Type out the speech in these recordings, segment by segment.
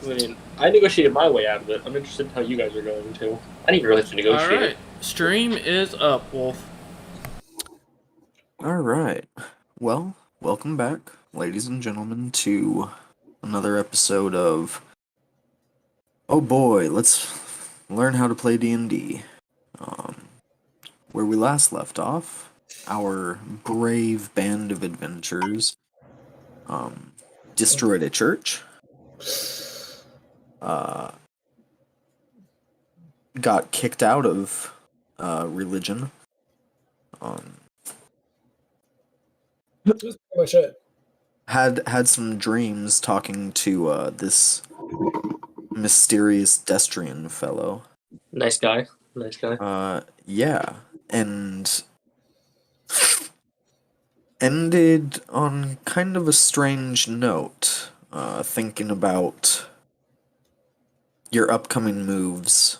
I mean, I negotiated my way out of it. I'm interested in how you guys are going to. I didn't really have to All negotiate. right, stream is up, Wolf. All right. Well, welcome back, ladies and gentlemen, to another episode of Oh boy, let's learn how to play D&D. Where we last left off, our brave band of adventurers destroyed a church, got kicked out of religion, That's pretty much it. had some dreams talking to this mysterious Destrian fellow. Nice guy. Nice guy. Yeah, and ended on kind of a strange note, thinking about your upcoming moves,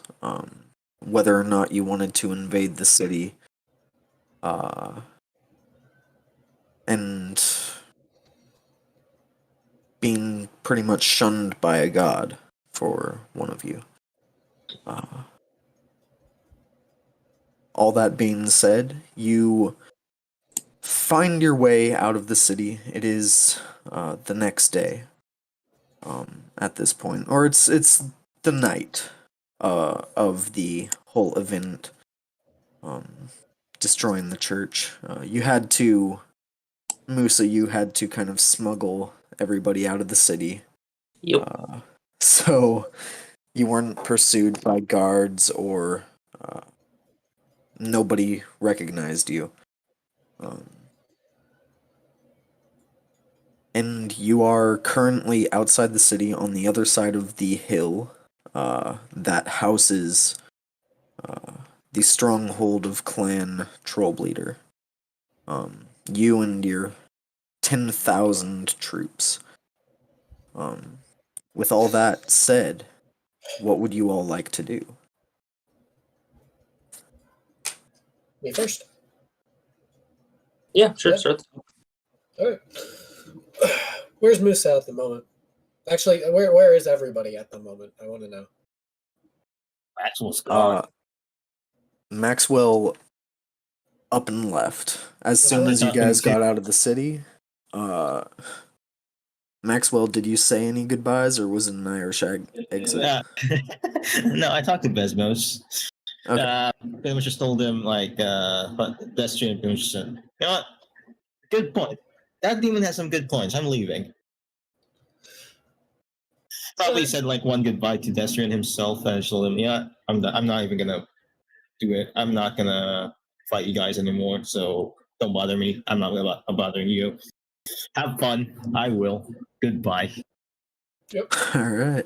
whether or not you wanted to invade the city, and being pretty much shunned by a god for one of you. All that being said, you find your way out of the city. It is the next day at this point, or it's the night of the whole event, destroying the church. You had to, Musa, you had to kind of smuggle everybody out of the city, Yep. so you weren't pursued by guards or nobody recognized you. And you are currently outside the city on the other side of the hill that houses the stronghold of Clan Trollbleeder. You and your 10,000 troops. With all that said, what would you all like to do? Me first. Yeah, sure, Yeah. sure. All right. Where's Musa at the moment? Actually, where is everybody at the moment? I want to know. Maxwell's gone. Maxwell up and left. As soon as you guys got out of the city, Maxwell, did you say any goodbyes, or was it an Irish exit? No, I talked to Besmos. Okay. Pretty much just told him, but Destrian pretty much said, you know what? Good point. That demon has some good points. I'm leaving. Probably said one goodbye to Destrian himself, and I just told him, yeah, I'm not even gonna do it. I'm not gonna fight you guys anymore, so don't bother me. I'm not gonna bothering you. Have fun. I will. Goodbye. Yep. All right.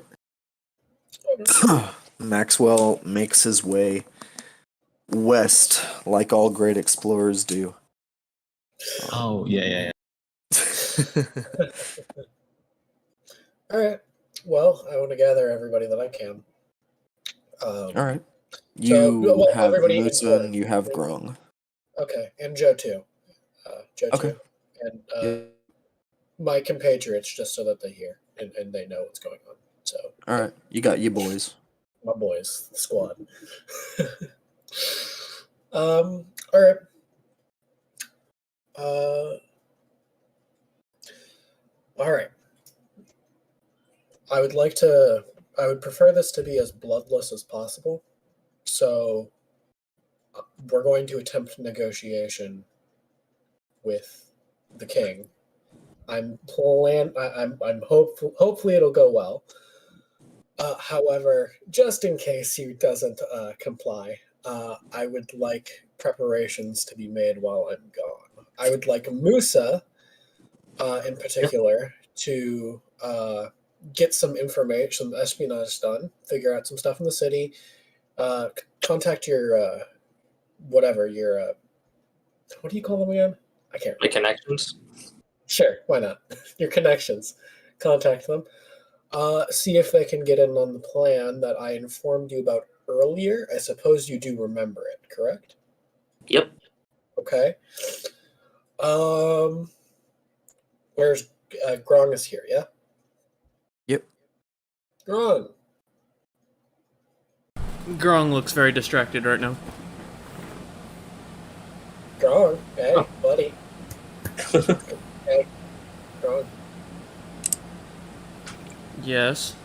Maxwell makes his way west, like all great explorers do. Oh, yeah. All right. Well, I want to gather everybody that I can. All right. You have Musa and you have Grong. Okay, and Joe too. Joe Okay. too. And my compatriots, just so that they hear and they know what's going on. So. All right. You got your boys. My boys, the squad. All right. All right. I would prefer this to be as bloodless as possible. So we're going to attempt negotiation with the king. Hopefully it'll go well. However, just in case he doesn't comply, I would like preparations to be made while I'm gone. I would like Musa, in particular, to get some information, some espionage done, figure out some stuff in the city, contact your what do you call them again? I can't remember. My connections. Sure, why not? Your connections. Contact them. See if they can get in on the plan that I informed you about earlier. I suppose you do remember it, correct? Yep. Okay. Where's Grong is here, yeah? Yep. Grung. Grong looks very distracted right now. Grung. Hey, Huh. buddy. Hey, Grung. Yes.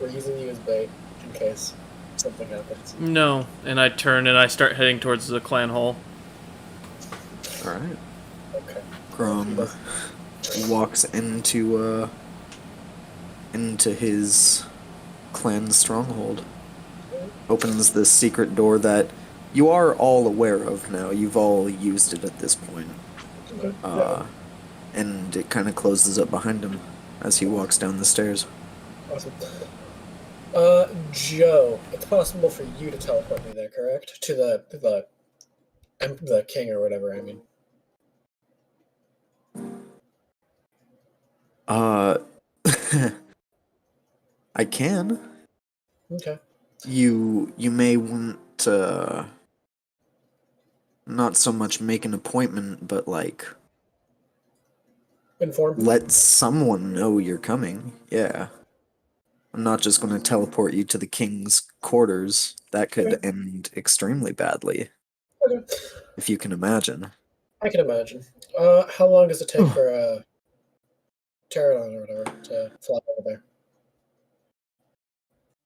We're using you as bait in case something happens. No. And I turn and I start heading towards the clan hall. All right. Okay. Grom walks into his clan stronghold. Opens the secret door that you are all aware of now. You've all used it at this point. Okay. And it kind of closes up behind him as he walks down the stairs. Awesome. Joe, it's possible for you to teleport me there, correct? To the king or whatever. I mean. I can. Okay. You may want to not so much make an appointment, but like Inform. let someone know you're coming. Yeah. I'm not just going to teleport you to the king's quarters. That could Okay. end extremely badly, Okay. if you can imagine. I can imagine. How long does it take for a pterodon or whatever to fly over there?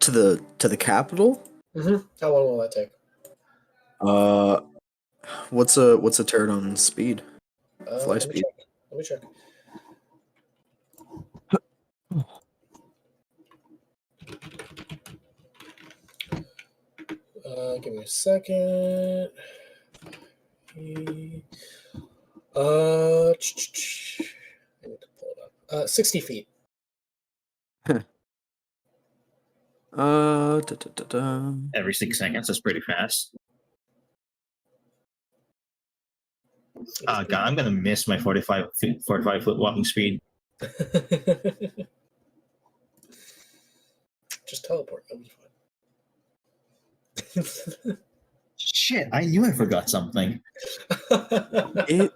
To the capital? Mm-hmm. How long will that take? What's a pterodon speed? Fly Let me speed. check. Let me check. Give me a second. I need to pull it up. 60 feet. Da, da, da, da. Every 6 seconds. That's pretty fast. God, I'm gonna miss my 45 foot walking speed. Just teleport. That'll be fine. Shit, I knew I forgot something. It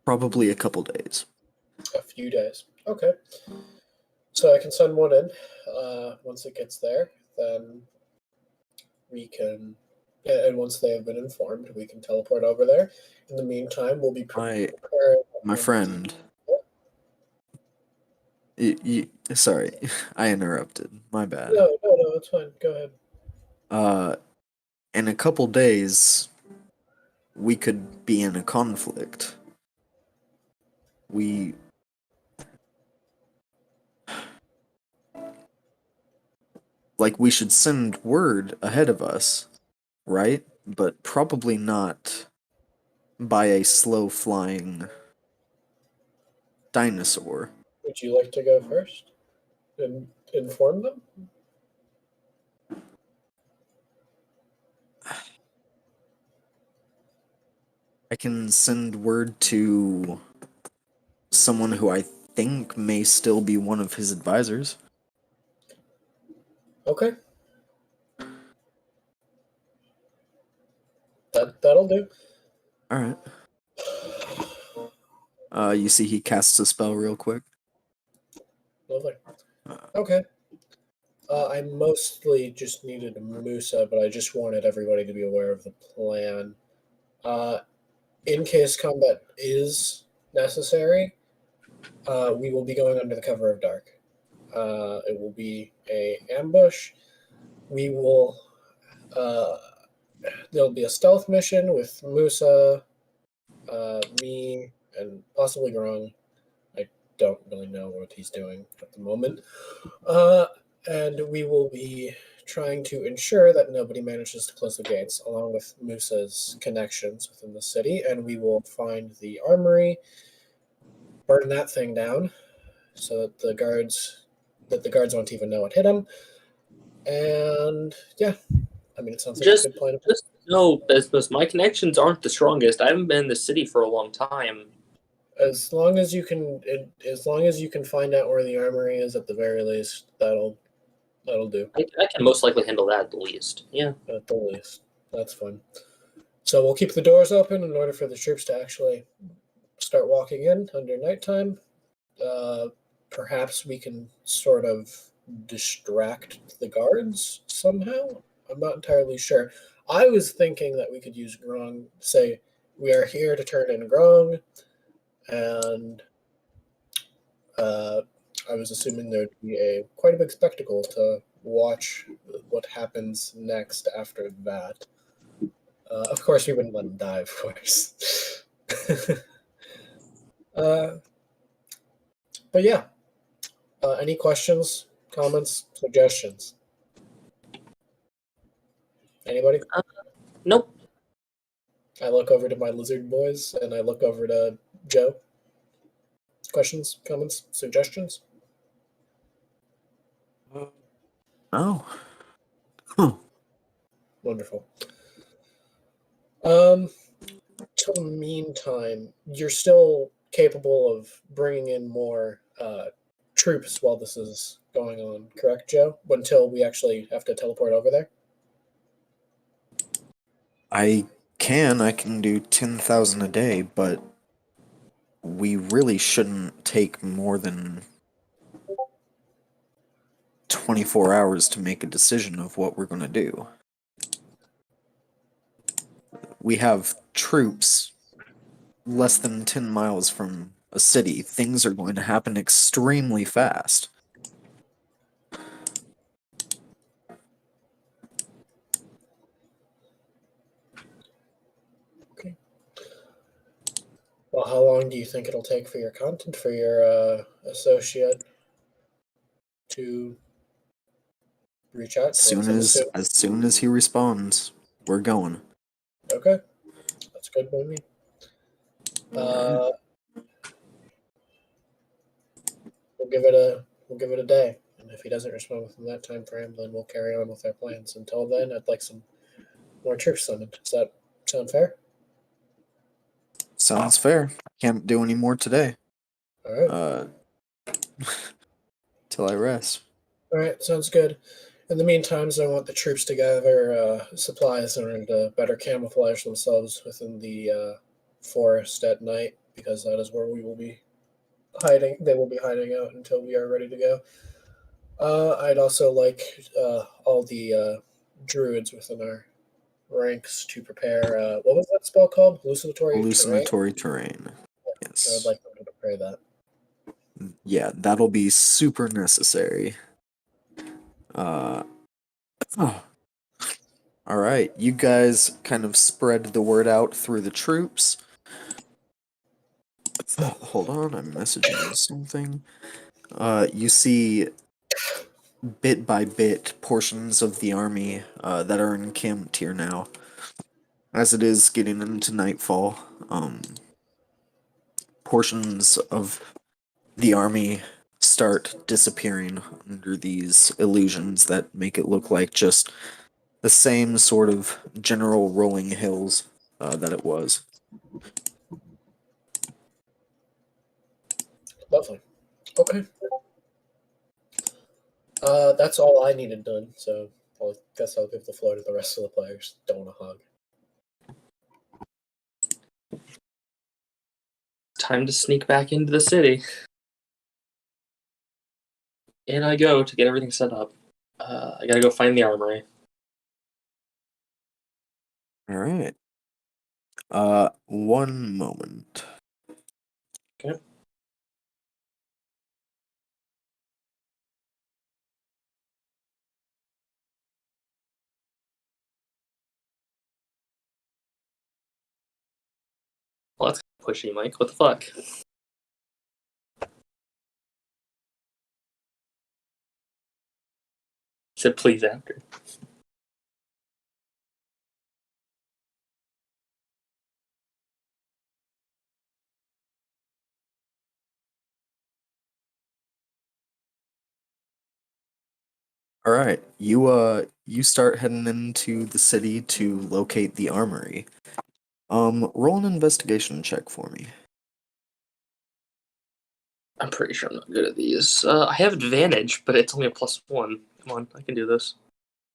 probably a couple days. A few days. Okay. So I can send one in. Once it gets there, then we can, and once they have been informed, we can teleport over there. In the meantime, we'll be preparing. My friend. Sorry, I interrupted. My bad. No, it's fine. Go ahead. In a couple days, we could be in a conflict. We should send word ahead of us, right? But probably not by a slow flying dinosaur. Would you like to go first and inform them? I can send word to someone who I think may still be one of his advisors. Okay. That'll do. All right. You see he casts a spell real quick. Lovely. Okay. I mostly just needed Musa, but I just wanted everybody to be aware of the plan. In case combat is necessary, we will be going under the cover of dark. It will be a ambush. We will. There'll be a stealth mission with Musa, me, and possibly Grung. I don't really know what he's doing at the moment. And we will be trying to ensure that nobody manages to close the gates, along with Musa's connections within the city. And we will find the armory, burn that thing down, so that the guards won't even know what hit them. And yeah, I mean, it sounds like a good plan. Just no business. My connections aren't the strongest. I haven't been in the city for a long time. As long as you can find out where the armory is, at the very least, that'll do. I can most likely handle that at the least. Yeah. At the least, that's fun. So we'll keep the doors open in order for the troops to actually start walking in under nighttime. Perhaps we can sort of distract the guards somehow. I'm not entirely sure. I was thinking that we could use Grong, say, we are here to turn in Grong, and I was assuming there would be quite a big spectacle to watch what happens next after that. Of course, we wouldn't let him die, of course. But yeah, any questions, comments, suggestions? Anybody? Nope. I look over to my lizard boys and I look over to Joe. Questions, comments, suggestions? Oh. Huh. Wonderful. Till the meantime, you're still capable of bringing in more troops while this is going on, correct, Joe? Until we actually have to teleport over there? I can do 10,000 a day, but we really shouldn't take more than 24 hours to make a decision of what we're going to do. We have troops less than 10 miles from a city. Things are going to happen extremely fast. Okay. Well, how long do you think it'll take for your content, for your associate to reach out to us? As soon as he responds, we're going. Okay, that's good by me. We'll give it a day, and if he doesn't respond within that time frame, then we'll carry on with our plans. Until then, I'd like some more troops summoned. Does that sound fair? Sounds fair. Can't do any more today. All right. Till I rest. All right, sounds good. In the meantime, I want the troops to gather supplies in order to better camouflage themselves within the forest at night, because that is where we will be hiding. They will be hiding out until we are ready to go. I'd also like all the druids within our ranks to prepare. What was that spell called? Hallucinatory terrain. Yes. I would like them to prepare that. Yeah, that'll be super necessary. Oh. All right, you guys kind of spread the word out through the troops. Hold on, I'm messaging something. You see, bit by bit, portions of the army that are encamped here now. As it is getting into nightfall, portions of the army start disappearing under these illusions that make it look like just the same sort of general rolling hills that it was. Lovely. Okay. That's all I needed done, so I guess I'll give the floor to the rest of the players. Don't want to hug. Time to sneak back into the city. In I go to get everything set up. I gotta go find the armory. All right. One moment. Okay. Well, that's pushy, Mike. What the fuck? Said please after. All right. You start heading into the city to locate the armory. Roll an investigation check for me. I'm pretty sure I'm not good at these. I have advantage, but it's only a +1. Come on, I can do this.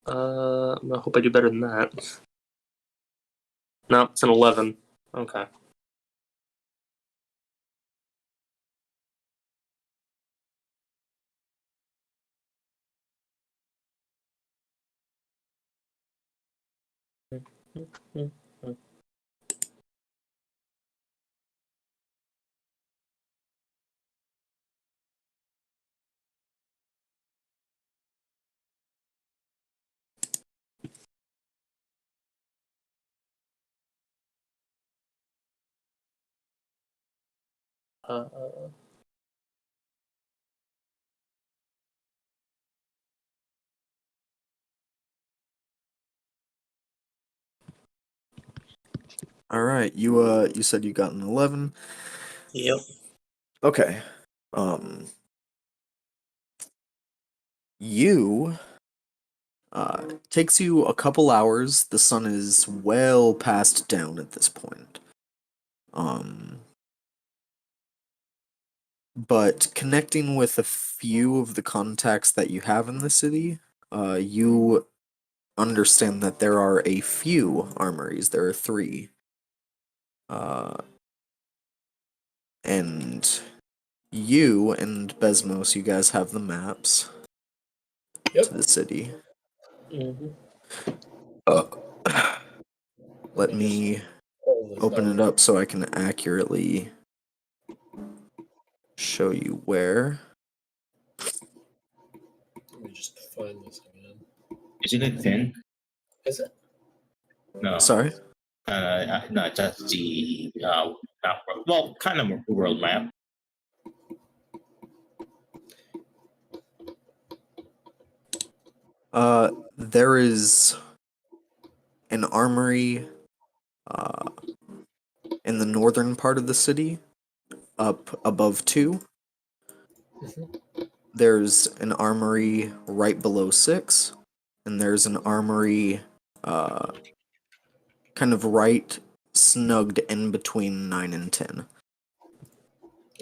I hope I do better than that. No, it's an 11. Okay. Uh, All right, you said you got an 11. yep. Okay. You takes you a couple hours. The sun is well past down at this point. But connecting with a few of the contacts that you have in the city, you understand that there are a few armories. There are 3. And you and Besmos, you guys have the maps Yep. to the city. Mm-hmm. Let me Hold this open it down. up so I can accurately show you where. Let me just find this again. Isn't it thin? Is it? No. Sorry? No, that's the map. Well, kind of world map. There is an armory in the northern part of the city, up above 2. Mhm. There's an armory right below 6, and there's an armory kind of right snugged in between 9 and 10.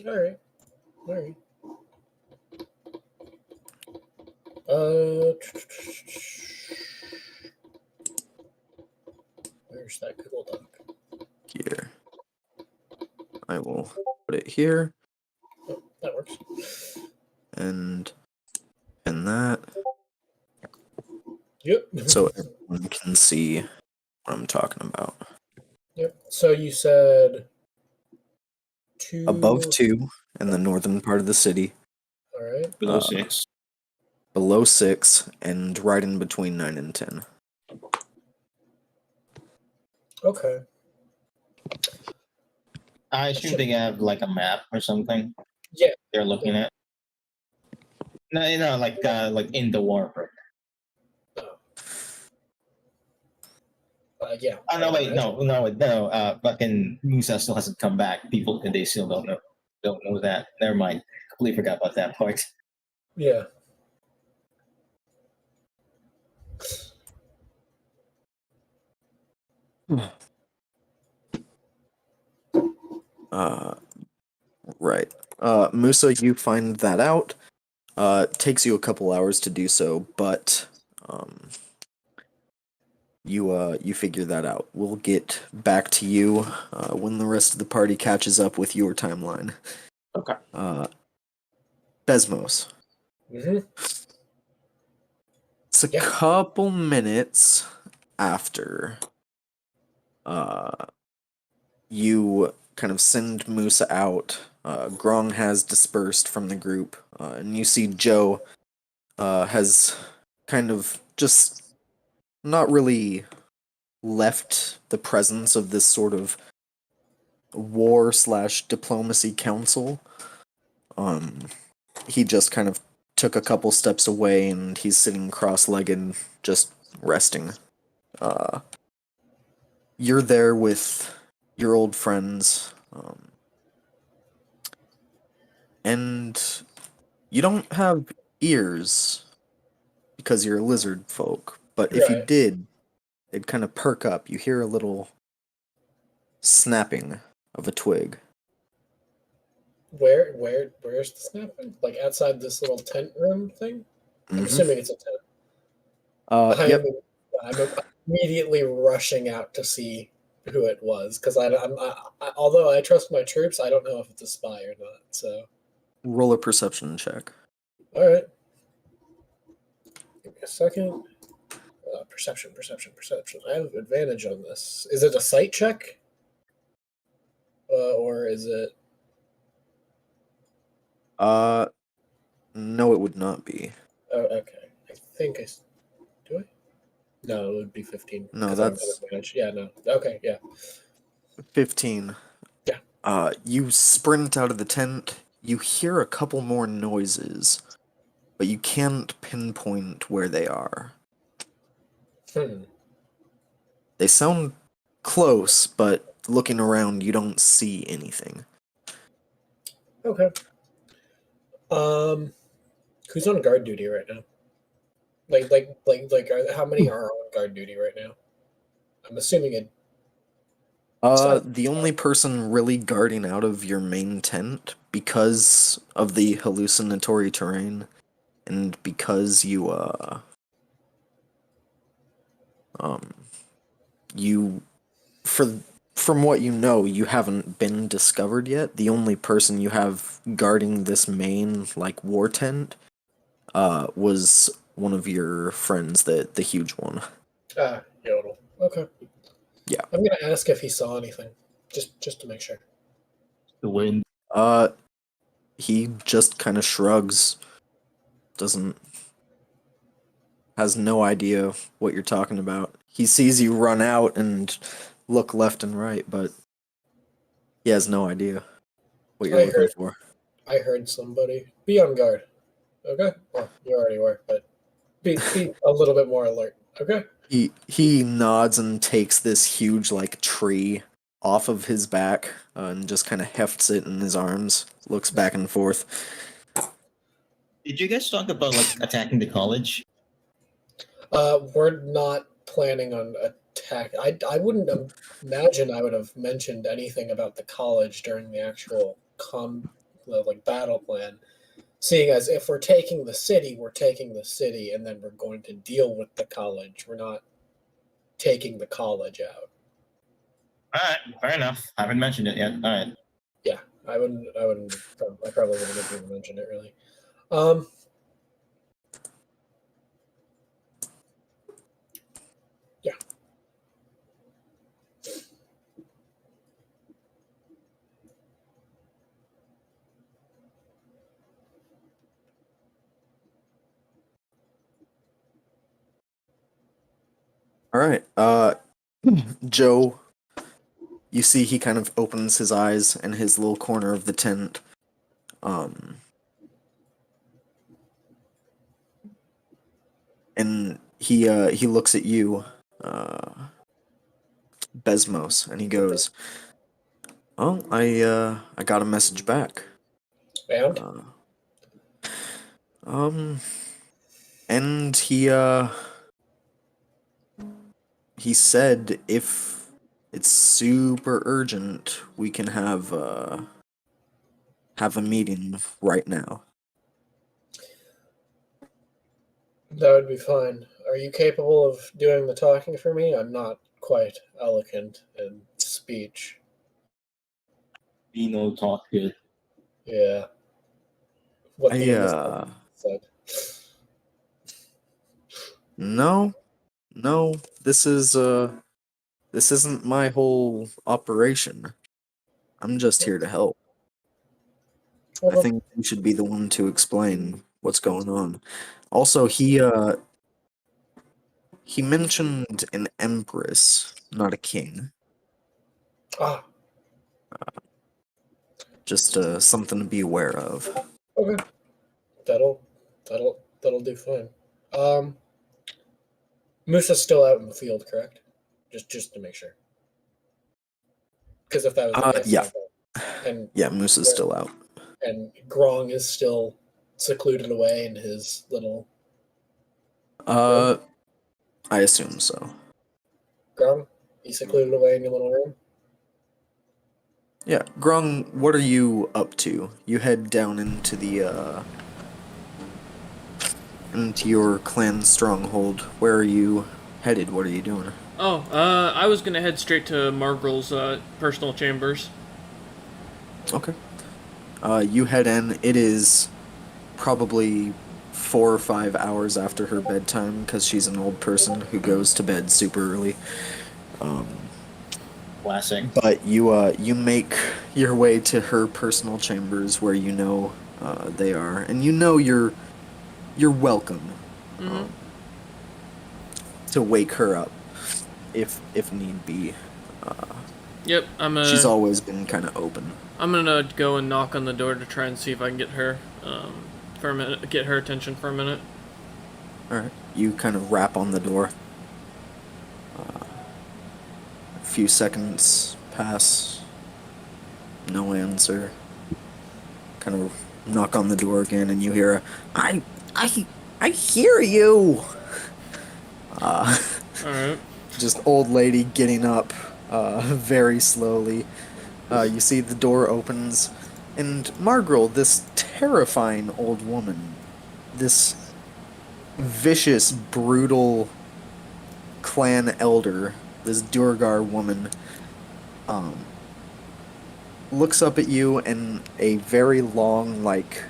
All right. All right. Where's that Google Doc? Here. I will put it here, Oh, that works. and that, Yep. so everyone can see what I'm talking about. Yep. So you said 2 Above 2 in the northern part of the city, All right. Below 6. below 6, and right in between 9 and 10. Okay. I assume they have like a map or something. Yeah. They're looking at. No, like in the war. Yeah. Oh no! I Wait, imagine. no. Fucking Musa still hasn't come back. People, they still don't know that. Never mind. Completely forgot about that part. Yeah. Right. Musa, you find that out. Takes you a couple hours to do so, but you figure that out. We'll get back to you when the rest of the party catches up with your timeline. Okay. Besmos. Mm-hmm. It's a Yeah. couple minutes after you kind of send Musa out. Grong has dispersed from the group, and you see Joe has kind of just not really left the presence of this sort of war slash diplomacy council. He just kind of took a couple steps away and he's sitting cross-legged, just resting. You're there with your old friends, and you don't have ears because you're a lizard folk, but if you Right. did, it'd kind of perk up. You hear a little snapping of a twig. Where's the snapping? Like outside this little tent room thing? I'm assuming it's a tent. Yep. I'm immediately rushing out to see who it was, because although I trust my troops, I don't know if it's a spy or not. So, Roll a perception check. all right, give me a second. Perception. I have advantage on this. Is it a sight check, or is it? No, it would not be. Oh, okay. I think do I? No, it would be 15. No, 'cause I have that's advantage. Yeah, no. Okay, yeah. 15. Yeah. You sprint out of the tent. You hear a couple more noises, but you can't pinpoint where they are. Hmm. They sound close, but looking around, you don't see anything. Okay. Who's on guard duty right now? How many are on guard duty right now? I'm assuming it. The only person really guarding out of your main tent, because of the hallucinatory terrain, and because you, from what you know, you haven't been discovered yet. The only person you have guarding this main, like, war tent, was one of your friends, the huge one. Yodel. Okay. Yeah. I'm gonna ask if he saw anything, just to make sure. The wind. He just kind of shrugs, has no idea what you're talking about. He sees you run out and look left and right, but he has no idea what you're looking for. I heard somebody. Be on guard. Okay. Well, you already were, but be a little bit more alert. Okay. He nods and takes this huge, like, tree off of his back and just kind of hefts it in his arms, looks back and forth. Did you guys talk about like attacking the college? We're not planning on attack. I wouldn't imagine I would have mentioned anything about the college during the actual battle plan. Seeing as if we're taking the city, and then we're going to deal with the college. We're not taking the college out. All right, fair enough. Haven't mentioned it yet. All right. Yeah, I probably wouldn't have even mentioned it really. Yeah. All right. Joe, you see he kind of opens his eyes in his little corner of the tent. And he looks at you, Besmos, and he goes, "Oh, I got a message back. And And he said if it's super urgent, we can have a meeting right now." that would be fine. Are you capable of doing the talking for me? I'm not quite eloquent in speech. Be no talk good. Yeah. What the said. No, this isn't my whole operation. I'm just here to help. I think you should be the one to explain what's going on. Also, he mentioned an empress, not a king. Just something to be aware of. Okay. That'll do fine. Musa's still out in the field, correct? Just to make sure. Because if that was the case, yeah. And Yeah, Musa's still out. And Grong is still secluded away in his little I assume so. Grong? He's secluded away in your little room? Yeah, Grung, what are you up to? You head down into the into your clan stronghold. Where are you headed? What are you doing? Oh, I was gonna head straight to Margril's personal chambers. Okay. You head in. It is probably 4 or 5 hours after her bedtime because she's an old person who goes to bed super early. Classic. But you make your way to her personal chambers where you know they are, and you know you're welcome to wake her up if need be. Yep, She's always been kind of open. I'm gonna go and knock on the door to try and see if I can get her for a minute, get her attention for a minute. All right, you kind of rap on the door. A few seconds pass. No answer. Kind of knock on the door again, and you hear a, I hear you. All right. Just old lady getting up, very slowly. You see the door opens, and Margrel, this terrifying old woman, this vicious, brutal clan elder, this Durgar woman, looks up at you in a very long, like,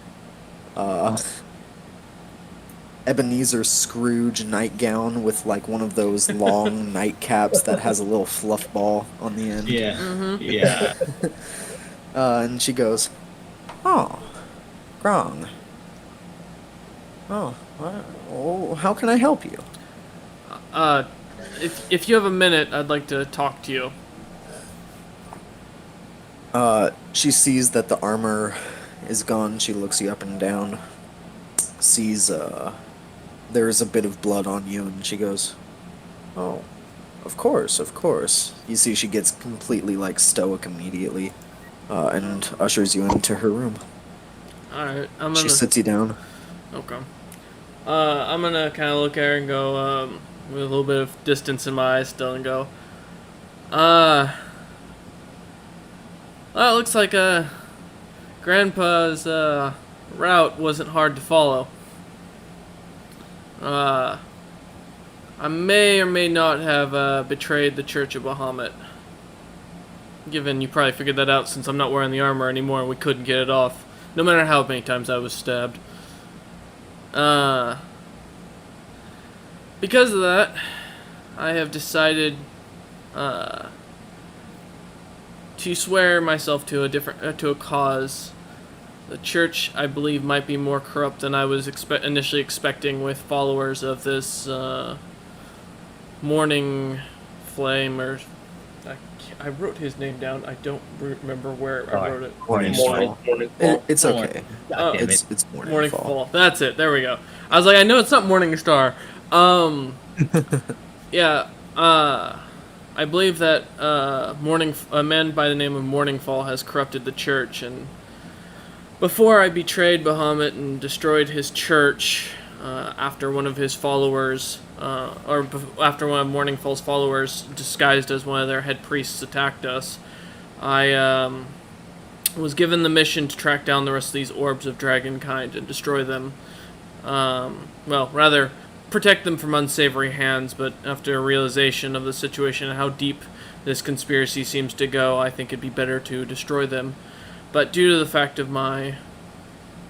Ebenezer Scrooge nightgown with, like, one of those long nightcaps that has a little fluff ball on the end. Yeah. Yeah. And she goes, "Oh, Grong. Oh, how can I help you?" If you have a minute, I'd like to talk to you. She sees that the armor is gone. She looks you up and down, sees, there's a bit of blood on you, and she goes, "Oh, of course, of course." You see she gets completely, like, stoic immediately, and ushers you into her room. Alright, She sits you down. Okay. I'm gonna kind of look at her and go, with a little bit of distance in my eyes still, and go, well, it looks like, Grandpa's, route wasn't hard to follow. I may or may not have, betrayed the Church of Bahamut. Given you probably figured that out since I'm not wearing the armor anymore and we couldn't get it off. No matter how many times I was stabbed. Because of that, I have decided to swear myself to a cause. The church, I believe, might be more corrupt than I was initially expecting, with followers of this Morning Flame, or I wrote his name down. I don't remember where I wrote it. Morning Morning Fall. It's okay. God damn it. It's Morning Fall. That's it. There we go. I was like, I know it's not Morning Star. Yeah. I believe that a man by the name of Morningfall has corrupted the church, and before I betrayed Bahamut and destroyed his church, after one of his followers, after one of Morningfall's followers, disguised as one of their head priests, attacked us, I was given the mission to track down the rest of these orbs of dragonkind and destroy them. Well, rather, protect them from unsavory hands, but after a realization of the situation and how deep this conspiracy seems to go, I think it'd be better to destroy them. But due to the fact of my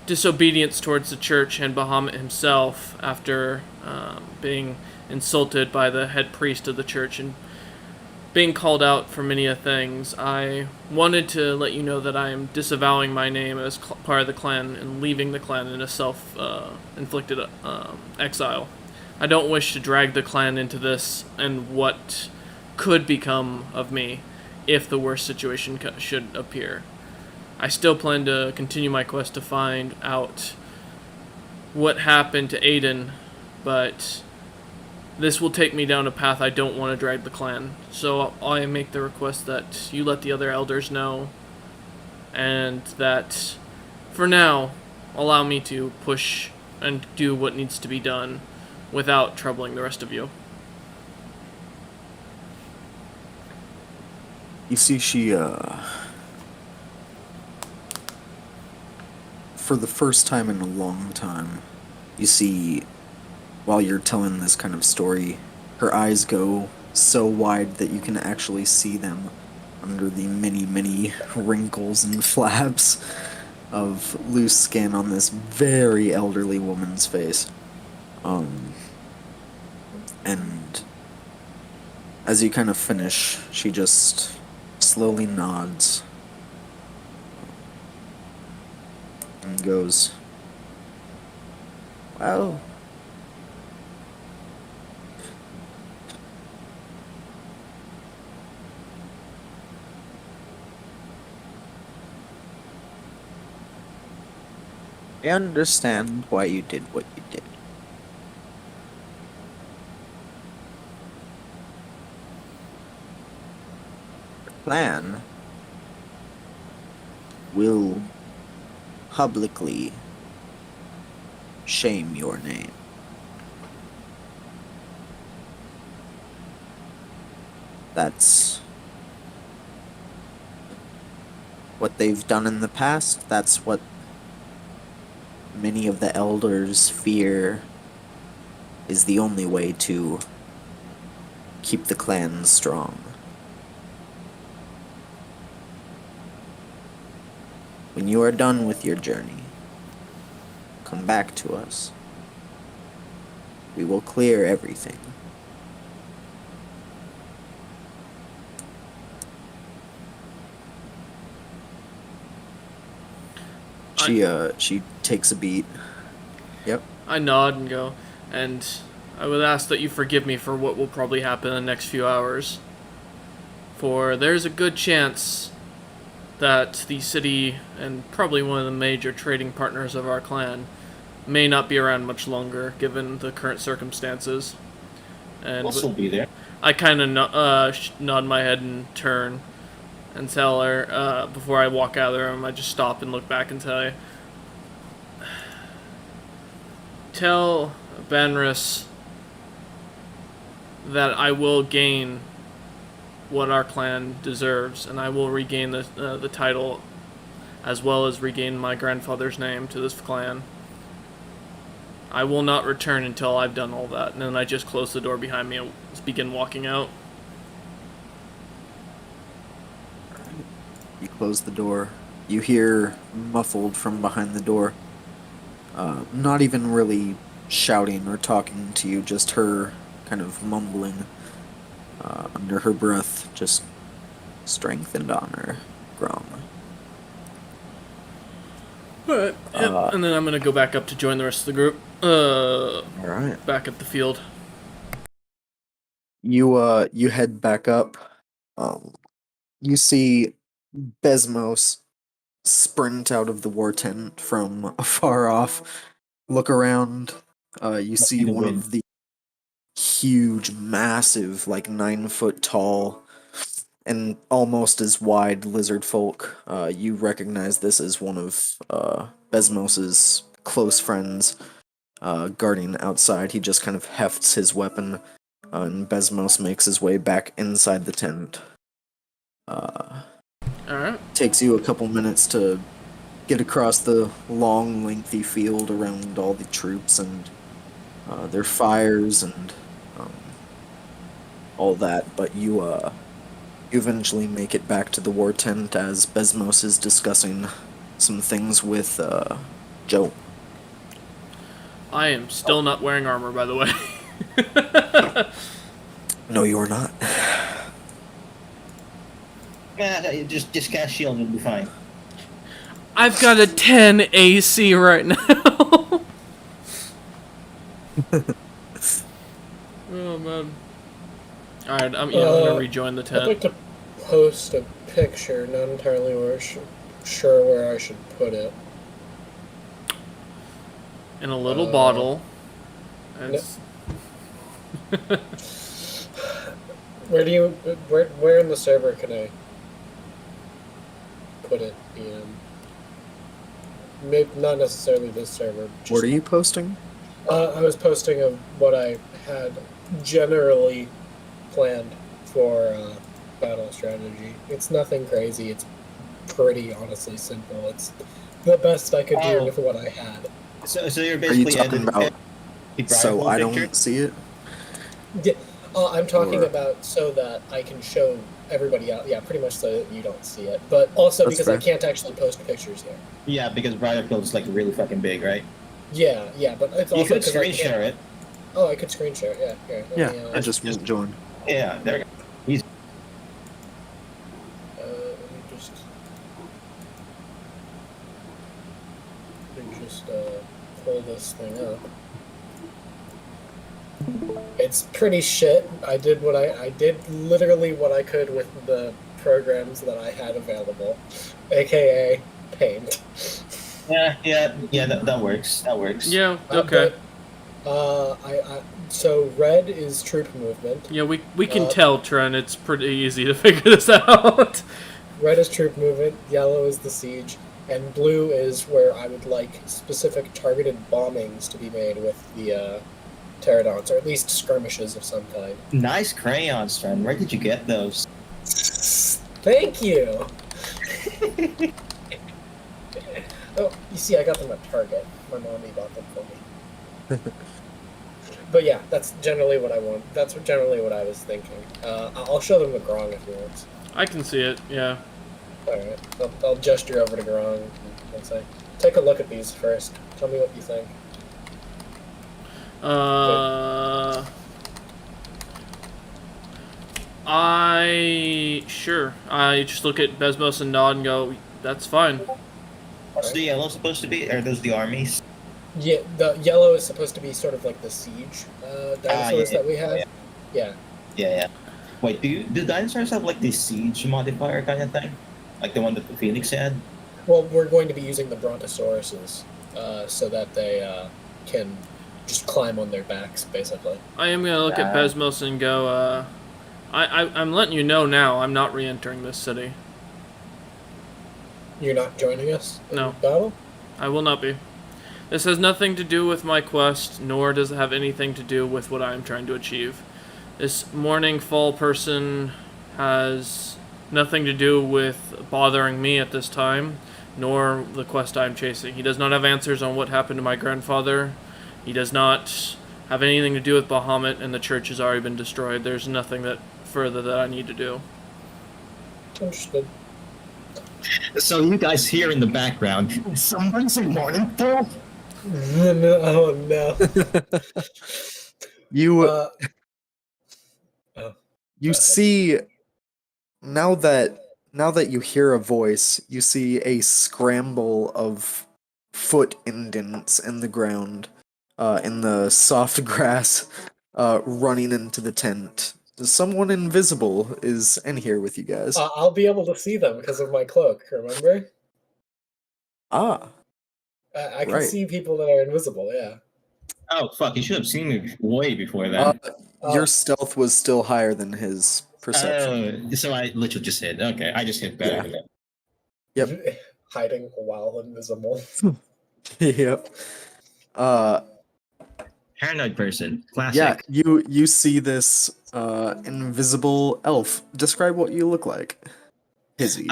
disobedience towards the church and Bahamut himself, after being insulted by the head priest of the church and being called out for many things, I wanted to let you know that I am disavowing my name as part of the clan and leaving the clan in a self-inflicted exile. I don't wish to drag the clan into this and what could become of me if the worst situation should appear. I still plan to continue my quest to find out what happened to Aiden, but this will take me down a path I don't want to drag the clan. So I make the request that you let the other elders know, and that, for now, allow me to push and do what needs to be done without troubling the rest of you. You see, she, for the first time in a long time, you see, while you're telling this kind of story, her eyes go so wide that you can actually see them under the many, many wrinkles and flaps of loose skin on this very elderly woman's face. And as you kind of finish, she just slowly nods and goes, "Well, I understand why you did what you did. The clan will publicly shame your name. That's what they've done in the past. That's what many of the elders fear is the only way to keep the clan strong. When you are done with your journey, come back to us. We will clear everything. She takes a beat. Yep. I nod and go, and I would ask that you forgive me for what will probably happen in the next few hours. For there's a good chance that the city and probably one of the major trading partners of our clan may not be around much longer, given the current circumstances. And We'll still be there. I kind of nod my head and turn and tell her, before I walk out of the room, I just stop and look back and tell Benris that I will gain what our clan deserves, and I will regain the title, as well as regain my grandfather's name to this clan. I will not return until I've done all that, and then I just close the door behind me and begin walking out. You close the door. You hear muffled from behind the door. Not even really shouting or talking to you, just her kind of mumbling under her breath, just strength and honor, Grom. Alright, yep. And then I'm gonna go back up to join the rest of the group. Alright. Back at the field. You head back up. You see Besmos sprint out of the war tent from afar off. Look around. You see one of the huge, massive, like 9-foot tall and almost as wide lizard folk. You recognize this as one of Besmos's close friends guarding outside. He just kind of hefts his weapon, and Besmos makes his way back inside the tent. Alright. Takes you a couple minutes to get across the long, lengthy field around all the troops and their fires and all that, but you eventually make it back to the war tent as Besmos is discussing some things with Joe. I am still not wearing armor, by the way. No, you are not. Yeah, just cast shield and be fine. I've got a 10 AC right now. Oh man. Alright, I'm gonna rejoin the tent. I'd like to post a picture, not entirely sure where I should put it. In a little bottle. And Where in the server can I put it in? Maybe not necessarily this server. What are you posting? I was posting of what I had generally planned for battle strategy. It's nothing crazy. It's pretty honestly simple. It's the best I could do with what I had. So you're Are you basically talking about so I don't see it? Yeah, I'm talking Or- about so that I can show everybody out. Yeah, pretty much so that you don't see it. But also That's because I fair. can't actually post pictures here. Yeah, because Briarfield is like really fucking big, right? Yeah, but it's You also could because I screen can't. share it. Oh, I could screen share. Yeah, here. Yeah, Let me, I just won't join. Yeah, there. He's pull this thing up. It's pretty shit. I did literally what I could with the programs that I had available, aka Paint. yeah. That works. That works. Yeah. Okay. So red is troop movement. Yeah, we can tell, Trent. It's pretty easy to figure this out. Red is troop movement. Yellow is the siege. And blue is where I would like specific targeted bombings to be made with the pterodons, or at least skirmishes of some kind. Nice crayons, friend. Where did you get those? Thank you! Oh, you see, I got them at Target. My mommy bought them for me. But yeah, that's generally what I want. That's generally what I was thinking. I'll show them the Grong if you want. I can see it. Yeah. Alright, I'll gesture over to Grong and say, take a look at these first. Tell me what you think. I just look at Besmos and nod and go, that's fine. What's the yellow supposed to be? Are those the armies? Yeah, the yellow is supposed to be sort of like the siege dinosaurs that we have. Yeah. Wait, do dinosaurs have like the siege modifier kind of thing, like the one that the Phoenix had? Well, we're going to be using the Brontosauruses so that they can just climb on their backs, basically. I am gonna look at Besmos and go, I'm letting you know now, I'm not re-entering this city. You're not joining us in No. battle? I will not be. This has nothing to do with my quest, nor does it have anything to do with what I am trying to achieve. This morning fall person has nothing to do with bothering me at this time, nor the quest I'm chasing. He does not have answers on what happened to my grandfather. He does not have anything to do with Bahamut, and the church has already been destroyed. There's nothing that further that I need to do. Understood. So you guys hear in the background, someone's in morning fall? Oh no. You you Go ahead. see now that you hear a voice, you see a scramble of foot indents in the ground, in the soft grass, running into the tent. Someone invisible is in here with you guys. I'll be able to see them because of my cloak, remember? Ah, I can right. see people that are invisible, yeah. Oh fuck! You should have seen me way before that. Your stealth was still higher than his perception. So I literally just hit. Okay, I just hit better Yeah. than that. Yep. Hiding while invisible. Yep. Paranoid person, classic. Yeah, you see this invisible elf. Describe what you look like. Hizzy.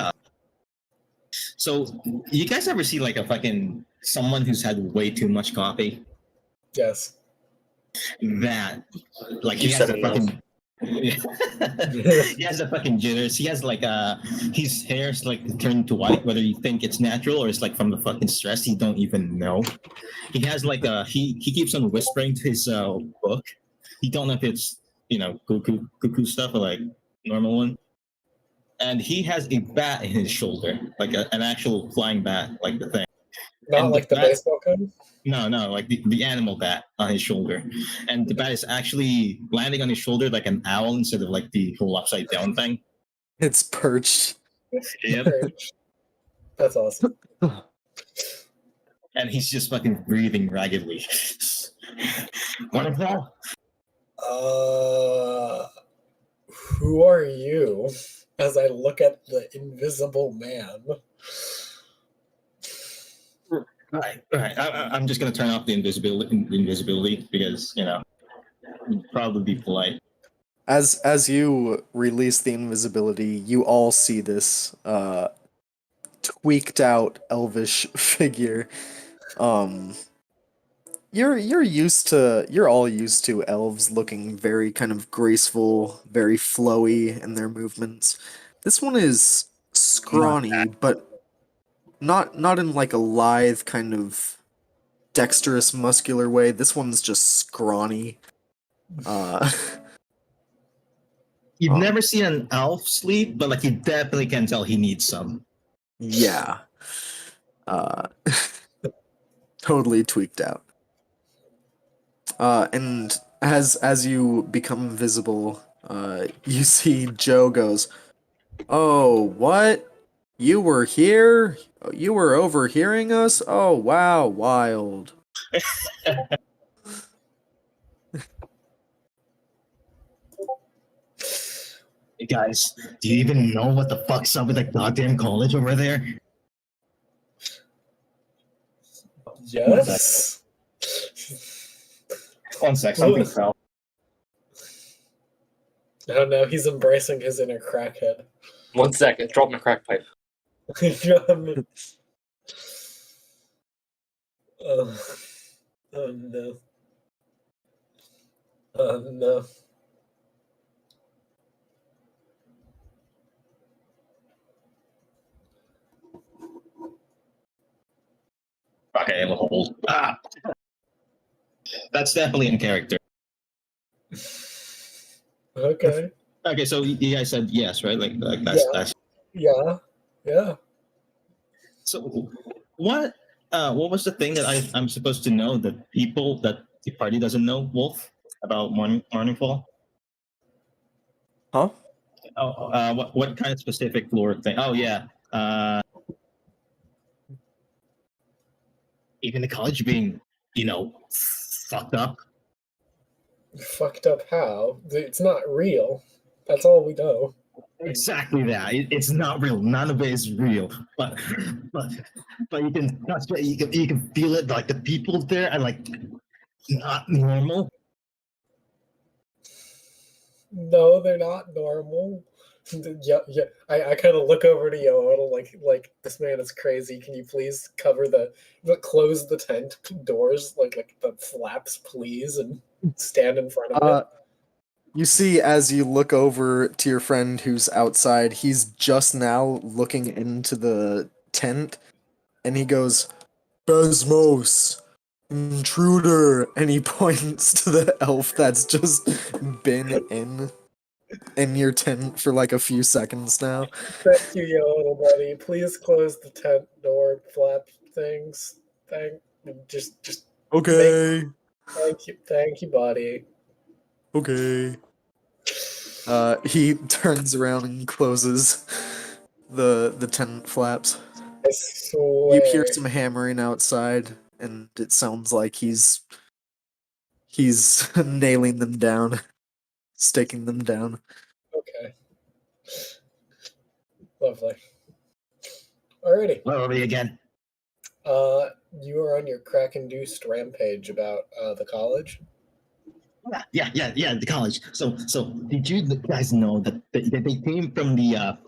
So you guys ever see like a fucking someone who's had way too much coffee? Yes. That like You he has said a enough. fucking he has a fucking jitters. He has like his hair's like turned to white, whether you think it's natural or it's like from the fucking stress. You don't even know. He has like he keeps on whispering to his book. He don't know if it's cuckoo stuff or like normal one. And he has a bat in his shoulder, like an actual flying bat, like the thing. Not And like the bat- baseball card? No, like the animal bat on his shoulder. And the bat is actually landing on his shoulder like an owl instead of like the whole upside down thing. It's perched. Yep. That's awesome. And he's just fucking breathing raggedly. What is that? Who are you? As I look at the invisible man. Right. I'm just gonna turn off the invisibility because probably be polite. As you release the invisibility, you all see this tweaked out elvish figure. you're all used to elves looking very kind of graceful, very flowy in their movements. This one is Not scrawny, but not in like a lithe kind of dexterous muscular way. This one's just scrawny. Uh You've um, never seen an elf sleep, but like you definitely can tell he needs some. yeah. Uh totally tweaked out. And as you become visible, you see Joe goes, "Oh, what? You were here? You were overhearing us? Oh, wow, wild." Hey guys, do you even know what the fuck's up with that goddamn college over there? Yes. One sec, something fell. Oh no, he's embracing his inner crackhead. 1 second. Drop my crack pipe. Oh, oh no. Oh no. Okay, I'm a hold. Ah, that's definitely in character. Okay. Okay, so you guys said yes, right? Like that's Yeah. Yeah. so. What was the thing that I'm supposed to know that people that the party doesn't know, Wolf, about Morningfall? Huh? Oh, what kind of specific lore thing? Oh yeah, even the college being, fucked up. Fucked up how? It's not real. That's all we know. Exactly that. It's not real. None of it is real. But but you can touch it. You can feel it. Like the people there are like not normal. No, they're not normal. Yeah, yeah. I kind of look over to Yodel like this man is crazy. Can you please cover close the tent doors like the flaps, please, and stand in front of Uh, it? you see as you look over to your friend who's outside, he's just now looking into the tent, and he goes, "Besmos, intruder," and he points to the elf that's just been in your tent for like a few seconds now. Thank you, Yodel buddy. Please close the tent door flap things. Just make Okay, thank you, buddy. okay. He turns around and closes the tent flaps. I You hear swear. some hammering outside, and it sounds like he's nailing them down, staking them down. Okay. Lovely. Alrighty. Where are we again? You are on your crack-induced rampage about the college. Yeah. The college. So did you guys know that they came from the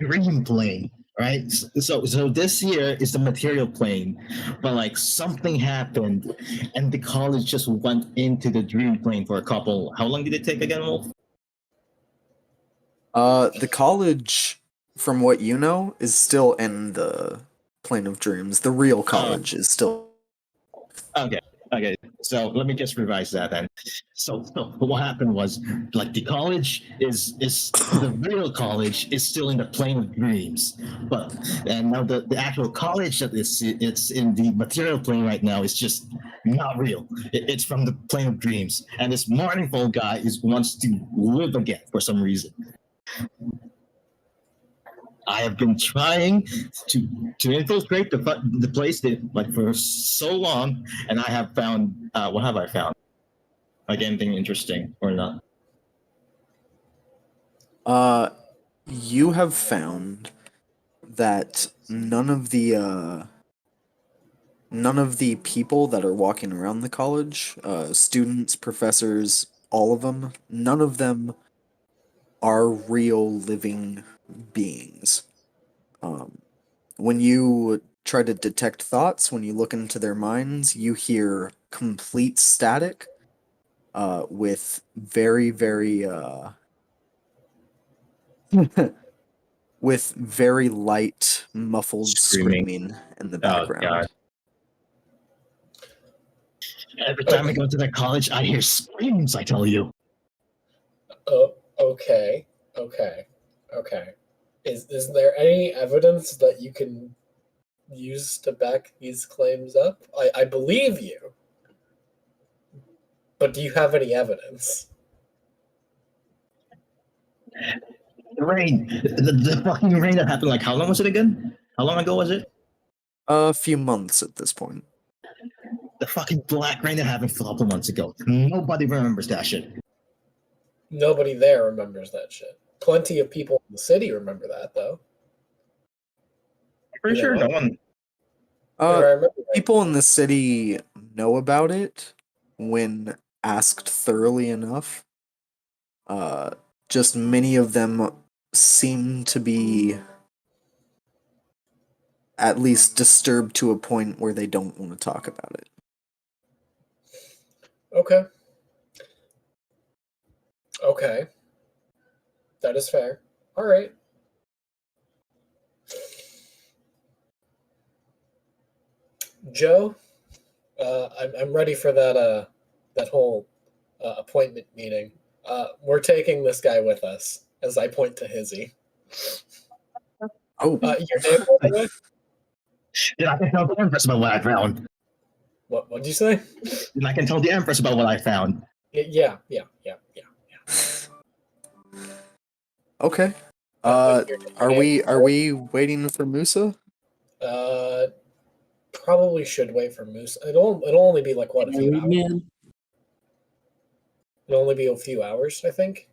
dream plane, right? So this year is the material plane, but like something happened, and the college just went into the dream plane for a couple. How long did it take again, Wolf? The college, from what you know, is still in the plane of dreams. The real college is still. Okay. Okay. So let me just revise that then. So what happened was like the college is the real college is still in the plane of dreams, but and now the actual college that is it's in the material plane right now is just not real. It's from the plane of dreams, and this Morningfall guy wants to live again for some reason. I have been trying to infiltrate the place like for so long, and I have found what have I found? Like anything interesting or not? Uh, you have found that none of the people that are walking around the college, students, professors, all of them, none of them are real living beings. Um, when you try to detect thoughts. When you look into their minds, you hear complete static, with very, very, with very light, muffled screaming in the Oh background. god. Every time I go to the college, I hear screams, I tell you. Oh, okay. Is there any evidence that you can use to back these claims up? I believe you, but do you have any evidence? The rain. The fucking rain that happened, like, how long was it again? How long ago was it? A few months at this point. The fucking black rain that happened a couple months ago. Nobody remembers that shit. Nobody there remembers that shit. Plenty of people in the city remember that, though. Pretty sure no one. I remember that. People in the city know about it when asked thoroughly enough. Just many of them seem to be at least disturbed to a point where they don't want to talk about it. Okay. That is fair. All right. Joe, I'm ready for that whole appointment meeting. We're taking this guy with us, as I point to Hizzy. Oh, Your name, by the way? Then I can tell the Empress about what I found. What'd you say? Then I can tell the Empress about what I found. Yeah. okay. Are we waiting for Musa? Probably should wait for Moose. It'll only be like what, a few hours? It'll only be a few hours, I think.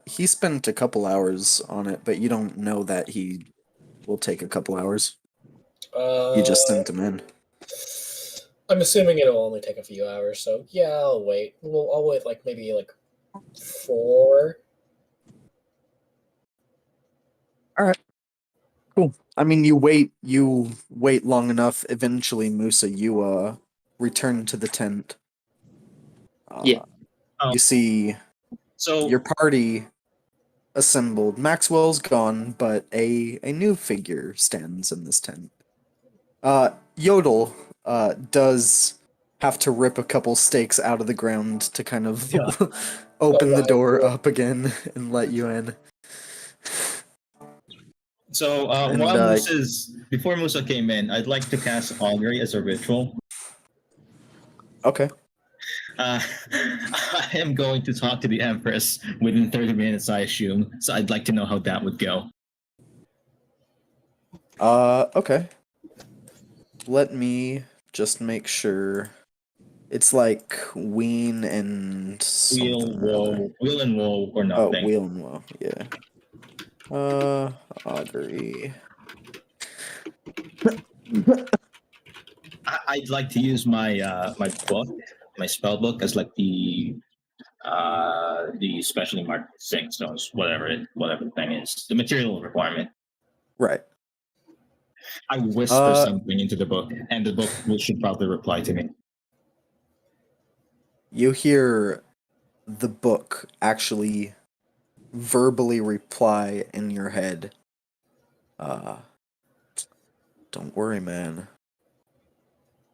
He spent a couple hours on it, but you don't know that he will take a couple hours. You just sent him in. I'm assuming it'll only take a few hours, so yeah, I'll wait. I'll wait like maybe like 4. All right. Cool. I mean, you wait long enough. Eventually, Musa, you return to the tent. Yeah. You see So your party assembled. Maxwell's gone, but a new figure stands in this tent. Yodel does have to rip a couple stakes out of the ground to kind of open the door up again and let you in. So And, while before Musa came in, I'd like to cast Augury as a ritual. Okay. I am going to talk to the Empress within 30 minutes, I assume. So I'd like to know how that would go. Okay. Let me just make sure. It's like Ween and something. Wheel and woe or nothing. Oh, Wheel and Woe, yeah. Augury. I'd like to use my my book, my spell book, as like the specially marked sing stones, whatever the thing is, the material requirement. Right. I whisper something into the book, and the book should probably reply to me. You hear the book actually verbally reply in your head. Don't worry, man.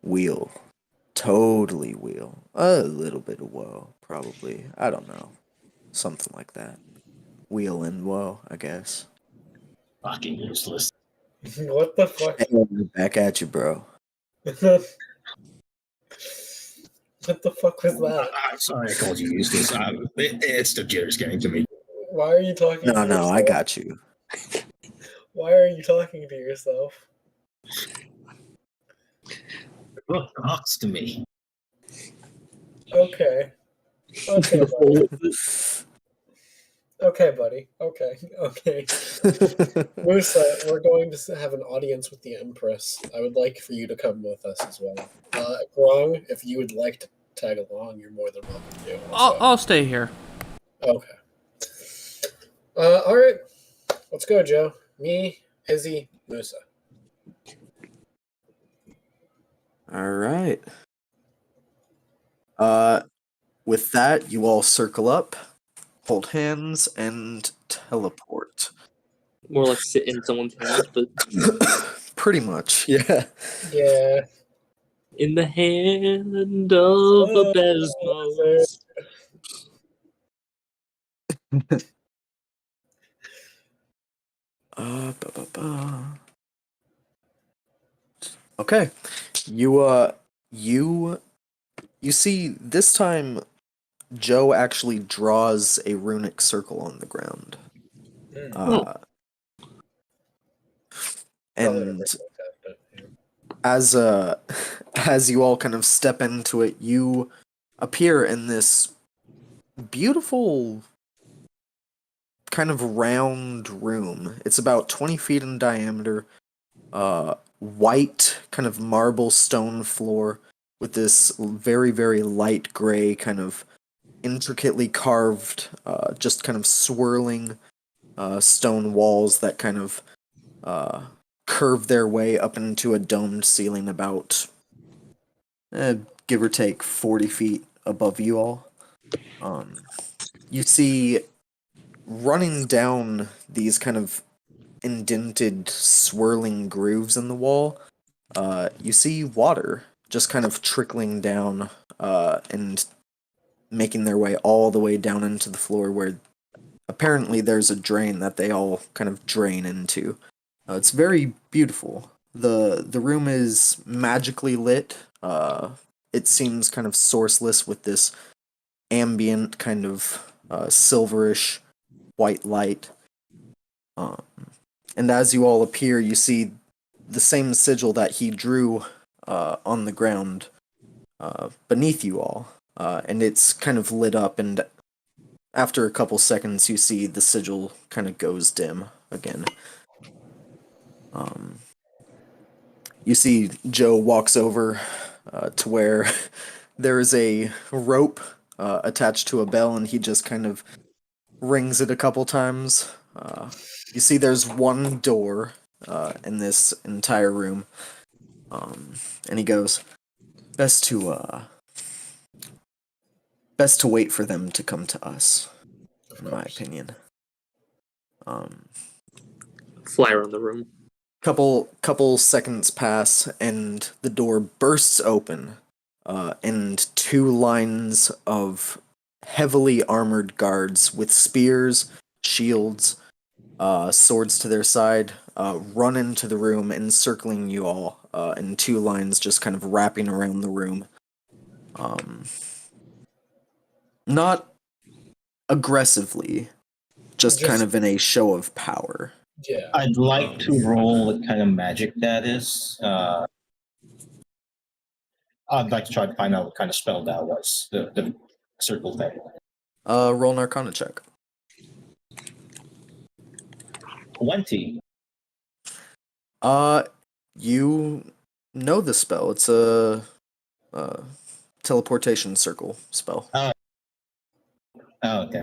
Wheel. Totally wheel. A little bit of woe, probably. I don't know. Something like that. Wheel and woe, I guess. Fucking useless. What the fuck? Hey, back at you, bro. What the fuck was that? I'm sorry I called you useless. It's the jitters getting to me. Why are you talking to No, yourself? I got you. Why are you talking to yourself? The book talks to me. Okay, buddy. Okay. Musa, we're going to have an audience with the Empress. I would like for you to come with us as well. Grong, if you would like to tag along, you're more than welcome to. I'll stay here. Okay. All right. Let's go, Joe. Me, Izzy, Musa. All right. With that, you all circle up, hold hands, and teleport. More like sit in someone's hand, but Pretty much, yeah. Yeah. in the hand of a Besmos. Ba, ba, ba. Okay, you see this time Joe actually draws a runic circle on the ground. Mm. Uh, Probably and never looked at it, yeah. as as you all kind of step into it, you appear in this beautiful kind of round room. It's about 20 feet in diameter, white kind of marble stone floor with this very, very light gray kind of intricately carved, just kind of swirling stone walls that kind of curve their way up into a domed ceiling about, give or take, 40 feet above you all. You see running down these kind of indented, swirling grooves in the wall, you see water just kind of trickling down and making their way all the way down into the floor where apparently there's a drain that they all kind of drain into. It's very beautiful. The room is magically lit. It seems kind of sourceless with this ambient kind of silverish white light. And as you all appear, you see the same sigil that he drew on the ground beneath you all. And it's kind of lit up, and after a couple seconds, you see the sigil kind of goes dim again. You see Joe walks over to where there is a rope attached to a bell, and he just kind of rings it a couple times. You see there's one door in this entire room, and he goes, best to wait for them to come to us, in my opinion. Fly around the room. Couple seconds pass, and the door bursts open, and two lines of heavily armored guards with spears, shields, swords to their side, run into the room, encircling you all, in two lines, just kind of wrapping around the room. Not aggressively, just kind of in a show of power. Yeah. I'd like to roll what kind of magic that is. I'd like to try to find out what kind of spell that was, the circle thing. Roll an Arcana check. 20. You know the spell. It's a teleportation circle spell. Oh, okay.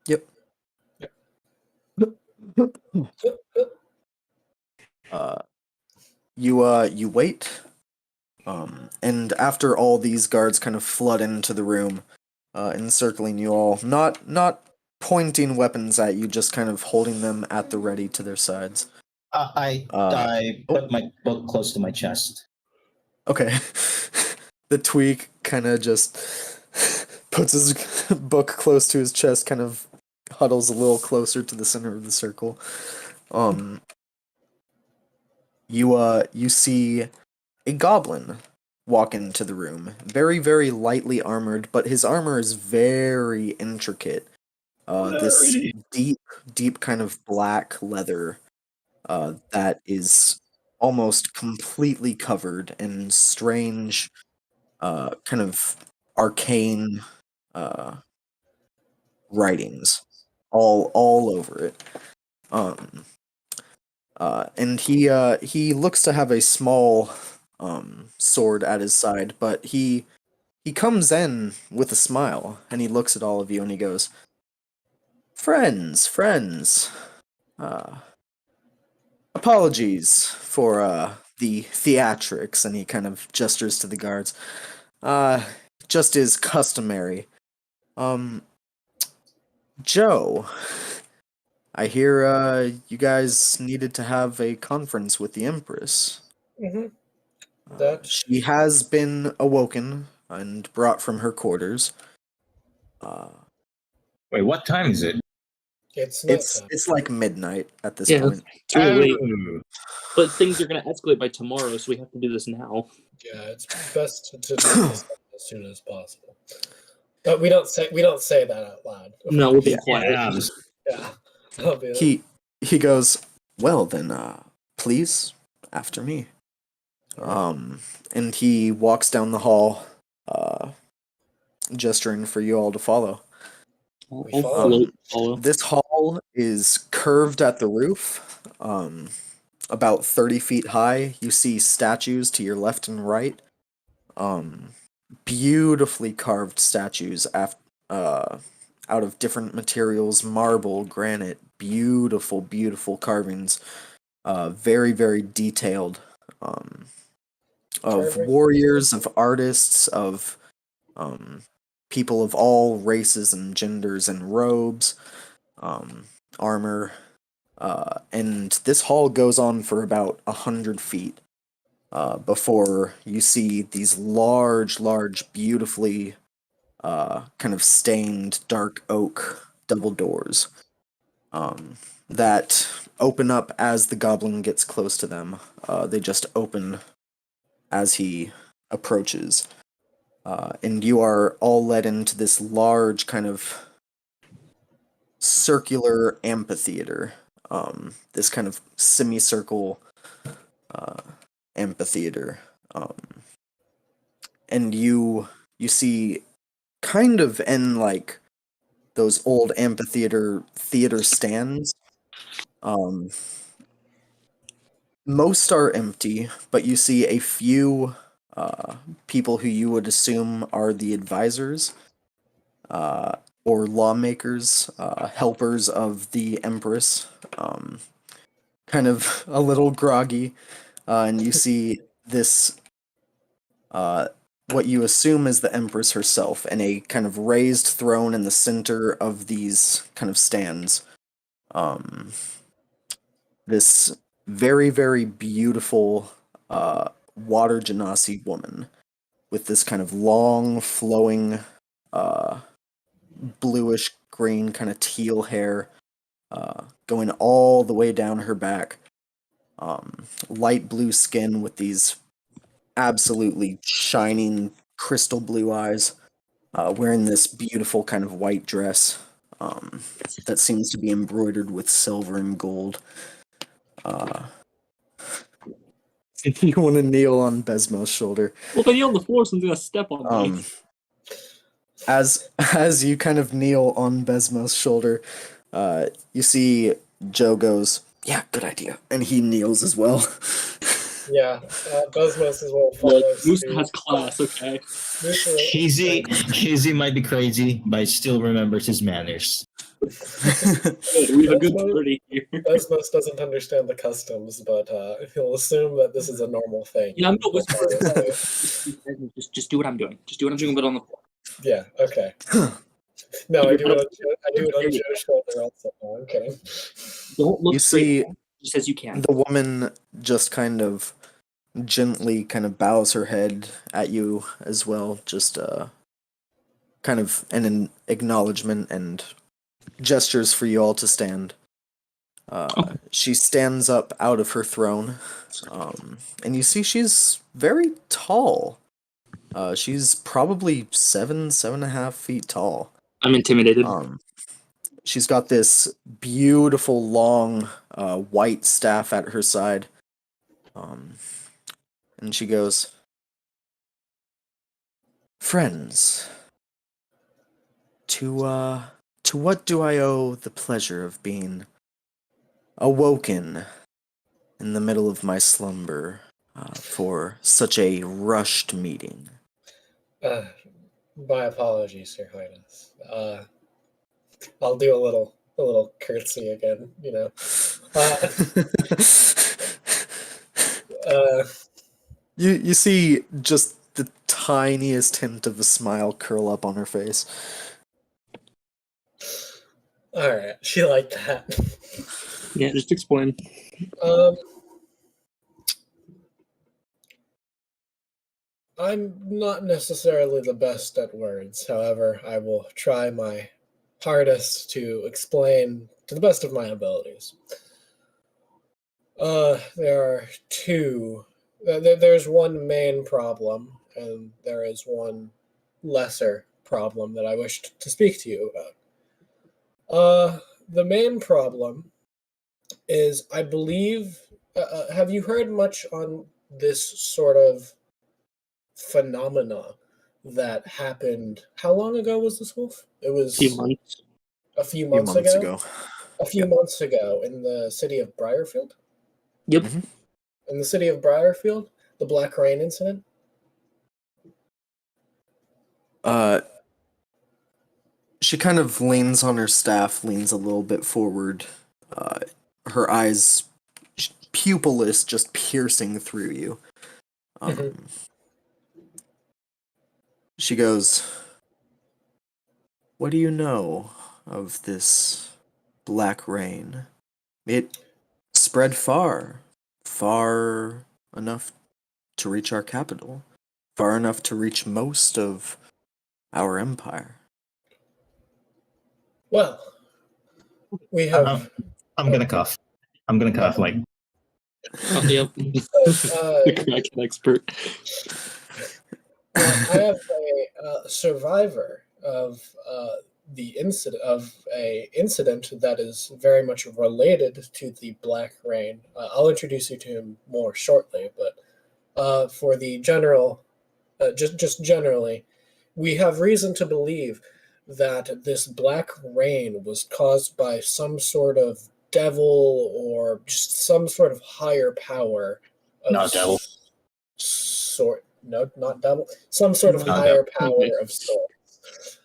Yep. You wait, and after all these guards kind of flood into the room, encircling you all, not pointing weapons at you, just kind of holding them at the ready to their sides. I put my book close to my chest. Okay. The tweak kind of just puts his book close to his chest, kind of huddles a little closer to the center of the circle. You see a goblin walk into the room, very, very lightly armored, but his armor is very intricate. This deep kind of black leather that is almost completely covered in strange, kind of arcane writings all over it. And he looks to have a small sword at his side, but he comes in with a smile, and he looks at all of you and he goes, friends, apologies for the theatrics, and he kind of gestures to the guards. Just is customary. Joe, I hear you guys needed to have a conference with the Empress. Mm-hmm. That She has been awoken and brought from her quarters. Wait, what time is it? it's It's nighttime. it's like midnight at this Yeah, point. it's really late. Oh, But things are going to escalate by tomorrow, so we have to do this now. Yeah, it's best to do this as soon as possible. But we don't say that out loud. No, we're being Yeah. quiet. yeah. Yeah. Obviously. He goes, well then, please, after me. And he walks down the hall, gesturing for you all to follow. I'll We follow. This hall is curved at the roof, about 30 feet high. You see statues to your left and right. Beautifully carved statues out of different materials, marble, granite, beautiful, beautiful carvings. Very, very detailed. Of Carving? warriors, of artists, of people of all races and genders in robes, armor, and this hall goes on for about 100 feet before you see these large, beautifully kind of stained dark oak double doors that open up as the goblin gets close to them. They just open as he approaches. And you are all led into this large kind of circular amphitheater. This kind of semicircle amphitheater. And you see kind of in like those old amphitheater theater stands. Most are empty, but you see a few people who you would assume are the advisors or lawmakers, helpers of the Empress, kind of a little groggy, and you see this, what you assume is the Empress herself, in a kind of raised throne in the center of these kind of stands. This very, very beautiful water genasi woman with this kind of long, flowing, bluish green, kind of teal hair going all the way down her back. Light blue skin with these absolutely shining crystal blue eyes, wearing this beautiful kind of white dress that seems to be embroidered with silver and gold. If you want to kneel on Besmo's shoulder. Well, if I kneel on the floor, someone's going to step on me. As you kind of kneel on Besmo's shoulder, you see Joe goes, "Yeah, good idea," and he kneels as well. Yeah, Besmos as well follows. Moose has class, okay? Hazy might be crazy, but he still remembers his manners. We have a good party here. Besmos doesn't understand the customs, but he'll assume that this is a normal thing. Yeah, I'm not whispering. Just do what I'm doing. Just do what I'm doing, but on the floor. Yeah, okay. No, I do it on Joe's shoulder also. No, I'm kidding. Don't look You straight see at him, just as you can. the woman just kind of gently kind of bows her head at you as well, just kind of an acknowledgement and gestures for you all to stand. She stands up out of her throne, and you see she's very tall. She's probably 7.5 feet tall. I'm intimidated. She's got this beautiful long white staff at her side. And she goes, "Friends, to what do I owe the pleasure of being awoken in the middle of my slumber for such a rushed meeting?" My apologies, Your Highness. I'll do a little curtsy again, you know. You see just the tiniest hint of a smile curl up on her face. All right, she liked that. Yeah, just explain. I'm not necessarily the best at words. However, I will try my hardest to explain to the best of my abilities. There are two. There's one main problem, and there is one lesser problem that I wished to speak to you about. The main problem is, I believe. Have you heard much on this sort of phenomena that happened? How long ago was this, Wolf? It was A few months. a few A few months months ago. ago. A few months ago in the city of Briarfield. Yep. Mhm. In the city of Briarfield, the Black Rain incident. She kind of leans on her staff, leans a little bit forward. Uh, her eyes, pupilless, just piercing through you. She goes, "What do you know of this black rain? It spread far, far enough to reach our capital, far enough to reach most of our empire." Well, we have. I'm gonna cough. I'm gonna cough like. Yep. The Kraken expert. I have a survivor of the incident of a incident that is very much related to the Black Rain. I'll introduce you to him more shortly, but for the general, just generally, we have reason to believe that this Black Rain was caused by some sort of devil or just some sort of higher power. Not devil. Sort. No, not devil. Some sort of Not higher devil. power Okay. of sorts.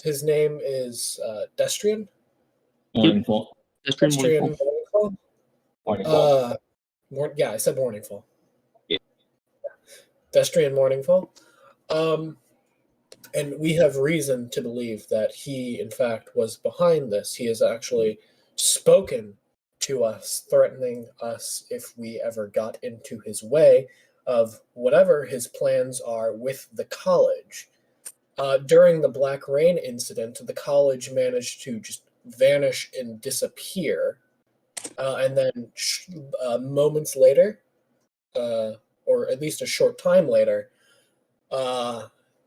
His name is Destrian. Morningfall. Destrian Morningfall. Morningfall. Yeah, I said Morningfall. Yeah. Destrian Morningfall. And we have reason to believe that he, in fact, was behind this. He has actually spoken to us, threatening us if we ever got into his way of whatever his plans are with the college. During the Black Rain incident, the college managed to just vanish and disappear. And then moments later, or at least a short time later,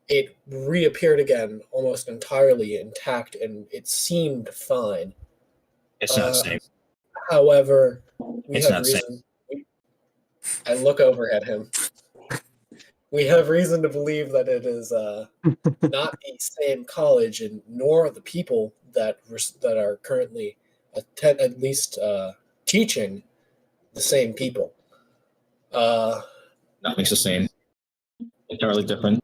it reappeared again, almost entirely intact, and it seemed fine. It's not safe. However, we It's have not safe. reason. I look over at him. We have reason to believe that it is not the same college, and nor the people that are currently at least teaching the same people. Nothing's the same. Entirely different.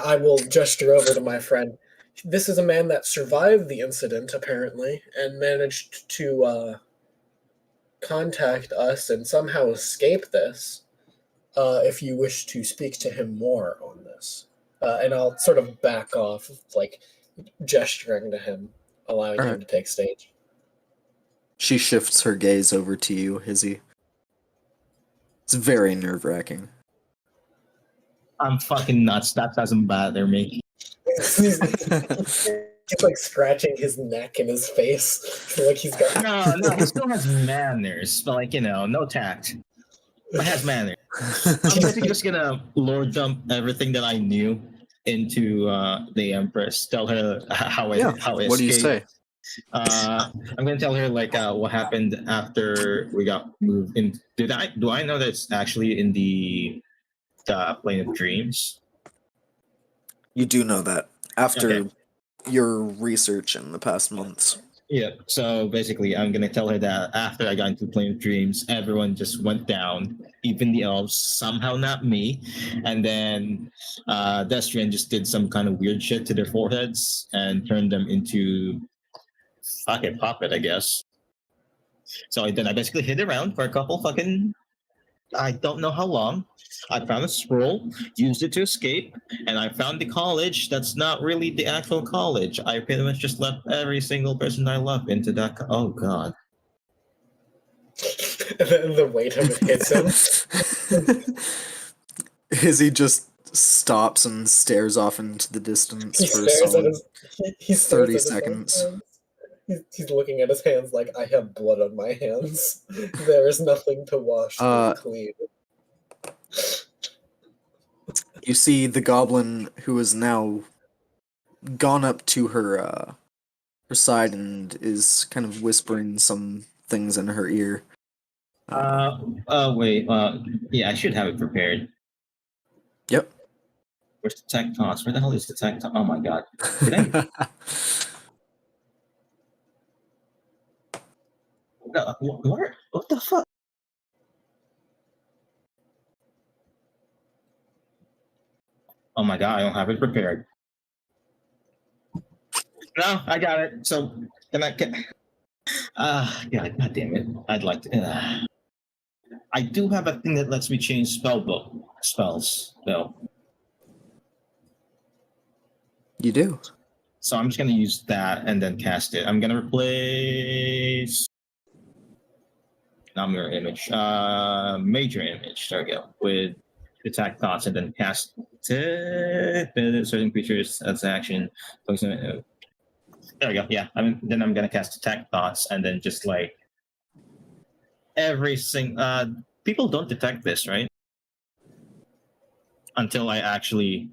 I will gesture over to my friend. This is a man that survived the incident, apparently, and managed to contact us and somehow escape this. If you wish to speak to him more on this. And I'll sort of back off, like gesturing to him, allowing him to take stage. She shifts her gaze over to you, Hizzy. It's very nerve-wracking. I'm fucking nuts. That doesn't bother me. He's like scratching his neck and his face. Like he's got. No, he still has manners, but like, no tact. But has manners. I'm basically just gonna lord dump everything that I knew into the Empress. Tell her how it What do you escaped. say? I'm gonna tell her like what happened after we got moved in. Do I know that it's actually in the plane of dreams? You do know that after your research in the past months. Yeah, so basically, I'm gonna tell her that after I got into Plane of Dreams, everyone just went down, even the elves, somehow not me. And then Destrian just did some kind of weird shit to their foreheads and turned them into fucking puppet, I guess. So then I basically hid around for a couple fucking I don't know how long. I found a scroll, used it to escape, and I found the college that's not really the actual college. I pretty much just left every single person I love into that. Oh god. And then the weight of it hits him. Izzy just stops and stares off into the distance He for a stares at solid his. He stares 30 at his own seconds. hands. He's looking at his hands like, I have blood on my hands. There is nothing to wash them clean. You see the goblin who is now gone up to her side and is kind of whispering some things in her ear. Wait. Yeah, I should have it prepared. Yep. Where's the tech toss? Where the hell is the tech toss? Oh my god. Did I? What the fuck? Oh my god, I don't have it prepared. No, I got it. So can I get? God damn it! I'd like to. I do have a thing that lets me change spells though. You do. So I'm just gonna use that and then cast it. I'm gonna replace not mirror image, major image. There we go. With attack thoughts and then cast certain creatures as action. There we go. Yeah. Then I'm gonna cast attack thoughts and then just like every single. People don't detect this, right? Until I actually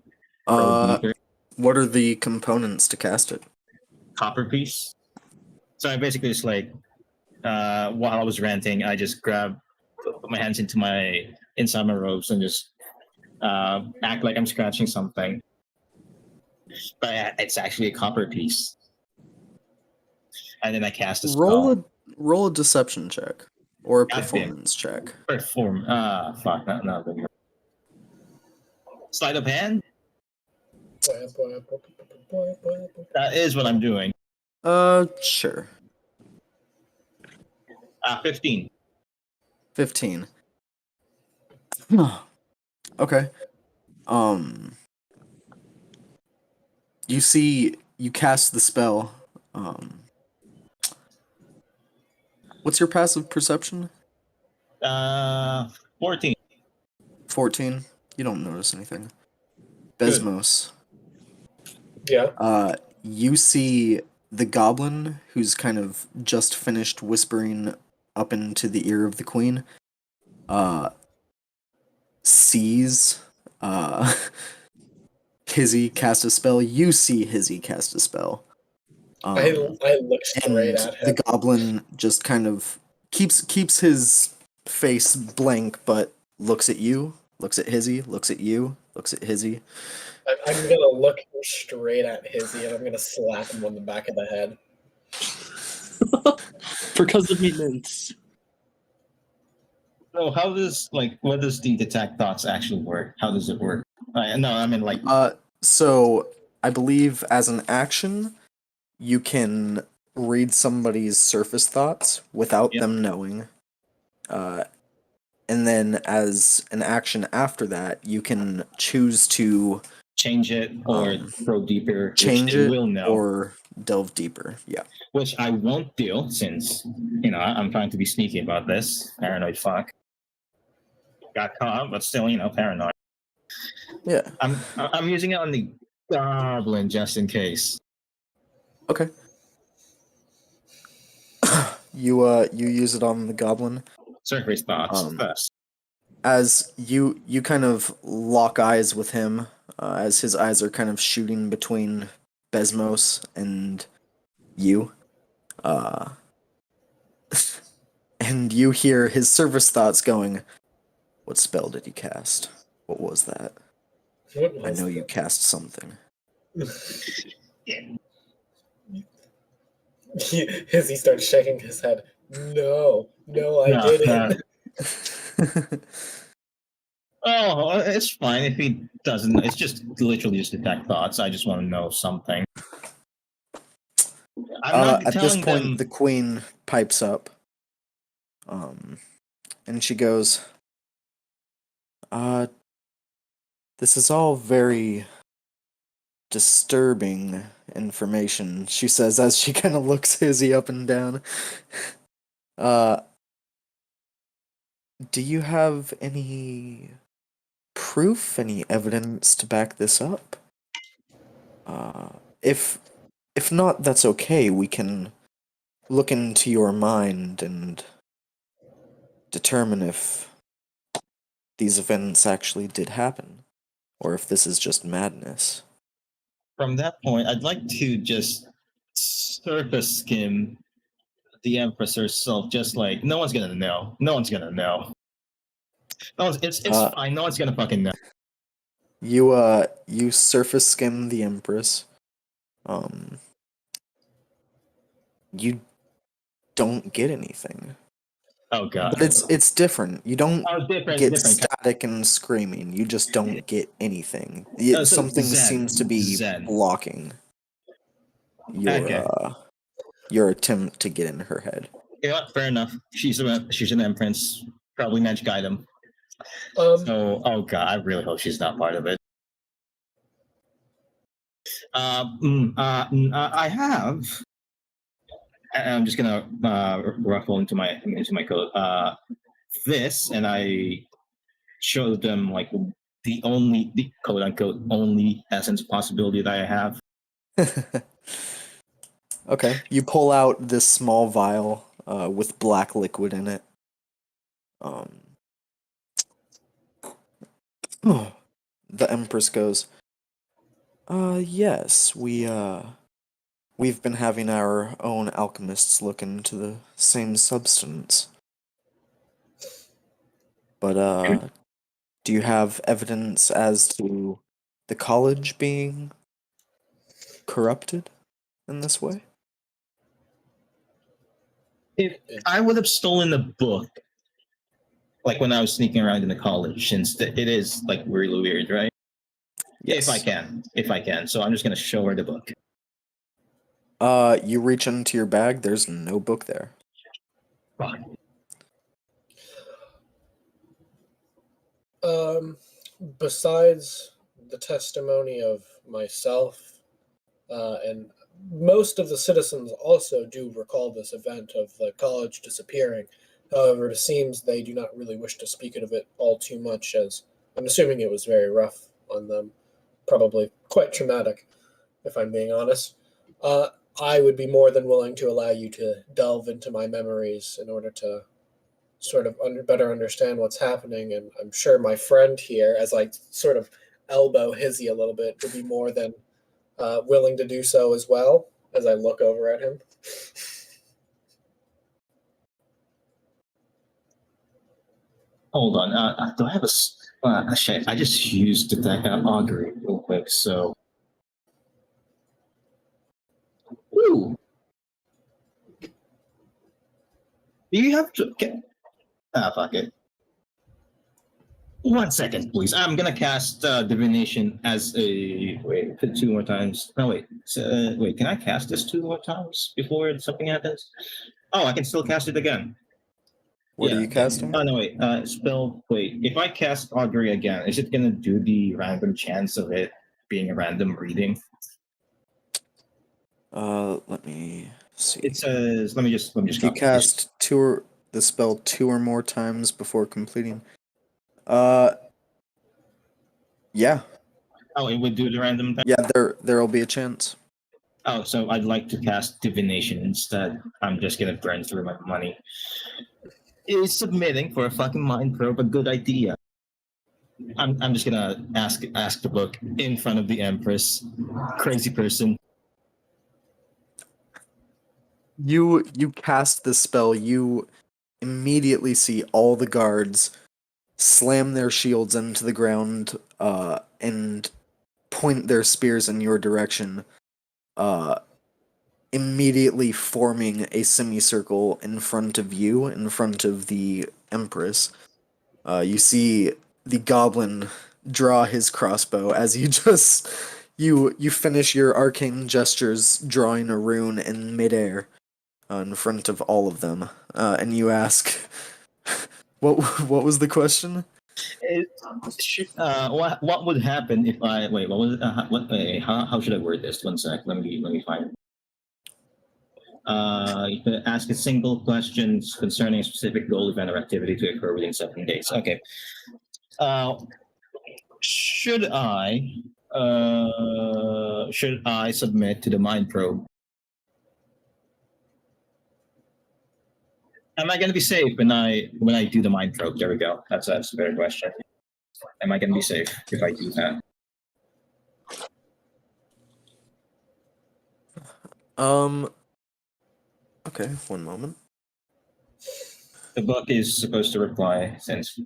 probe deeper. What are the components to cast it? Copper piece. So I basically just like while I was ranting, I just put my hands inside my robes and just act like I'm scratching something. But it's actually a copper piece. And then I cast a spell. Roll a deception check or a performance check. Fuck, not sleight of hand. That is what I'm doing. Sure. 15. 15. Okay. You cast the spell. What's your passive perception? 14. 14. You don't notice anything. Besmos. Yeah. You see the goblin who's kind of just finished whispering up into the ear of the queen. Sees Hizzy cast a spell. You see Hizzy cast a spell. I look straight at him. The goblin just kind of keeps his face blank, but looks at you, looks at Hizzy, looks at you, looks at Hizzy. I'm gonna look straight at Hizzy and I'm gonna slap him on the back of the head. Because of maintenance. So what does the detect thoughts actually work? How does it work? No, I mean like. So I believe as an action, you can read somebody's surface thoughts without them knowing. And then as an action after that, you can choose to change it or probe deeper. Change it will know. Or delve deeper. Yeah. Which I won't do since, I'm trying to be sneaky about this. Paranoid fuck. Got caught, but still, paranoid. Yeah. I'm using it on the goblin just in case. Okay. You use it on the goblin. Surface thoughts first. As you kind of lock eyes with him, as his eyes are kind of shooting between Besmos and you, and you hear his surface thoughts going, "What spell did he cast? What was that? I know you cast something." He starts shaking his head. No, I didn't. Oh, it's fine if he doesn't. It's just literally just detect thoughts. I just want to know something. At this point, the queen pipes up, and she goes, Uh, this is all very disturbing information, she says as she kind of looks Izzy up and down. Uh, do you have any proof, any evidence to back this up? Uh, if if not, that's okay. We can look into your mind and determine if these events actually did happen, or if this is just madness. From that point, I'd like to just surface skim the Empress herself, just like no one's gonna know. No one's gonna know. No one's, it's Uh, fine. No one's gonna fucking know. you surface skim the Empress. Um, you don't get anything. Oh god. But it's different. You don't Oh, get different. static and screaming. You just don't get anything. So Something Zen. seems to be Zen. blocking Okay. your attempt to get in her head. You know what? Fair enough. She's an Empress. Probably meant to guide him. Um, So, oh god, I really hope she's not part of it. I have. I'm just gonna ruffle into my code. This, and I showed them like the quote unquote only essence possibility that I have. Okay, you pull out this small vial with black liquid in it. The Empress goes, yes, we've been having our own alchemists look into the same substance. But, do you have evidence as to the college being corrupted in this way? If I would have stolen the book, like when I was sneaking around in the college, since it is like really weird, right? Yes. If I can. So I'm just gonna show her the book. You reach into your bag, there's no book there. Fuck. Besides the testimony of myself, and most of the citizens also do recall this event of the college disappearing. However, it seems they do not really wish to speak of it all too much, as I'm assuming it was very rough on them, probably quite traumatic, if I'm being honest. I would be more than willing to allow you to delve into my memories in order to sort of better understand what's happening. And I'm sure my friend here, as I sort of elbow Hizzy a little bit, would be more than willing to do so as well, as I look over at him. Hold on. Do I have a shit? I just used that augury real quick. So, ooh, do you have to? Okay. Fuck it. 1 second, please. I'm gonna cast divination as a wait 2 more times. No, wait. Wait, can I cast this 2 more times before something happens? Oh, I can still cast it again. What are you casting? Oh no, wait. Spell. Wait. If I cast augury again, is it gonna do the random chance of it being a random reading? Let me see. It says. Let me just. If you cast the spell 2 or more times before completing. Yeah. Oh, it would do the random thing? Yeah, there'll be a chance. Oh, so I'd like to cast divination instead. I'm just gonna burn through my money. Is submitting for a fucking mind probe a good idea? I'm just gonna ask the book in front of the Empress. Crazy person. You cast the spell, you immediately see all the guards slam their shields into the ground and point their spears in your direction, immediately forming a semicircle in front of you, in front of the Empress. You see the goblin draw his crossbow as you just you finish your arcane gestures, drawing a rune in midair in front of all of them, and you ask, "What was the question?" What would happen if I wait? What was it? How should I word this? One sec. Let me find. You can ask a single questions concerning a specific goal, event, or activity to occur within 7 days. Okay. Uh, should I submit to the mind probe? Am I going to be safe when I do the mind probe? There we go. That's a better question. Am I going to be safe if I do that? Okay, one moment. The book is supposed to reply since.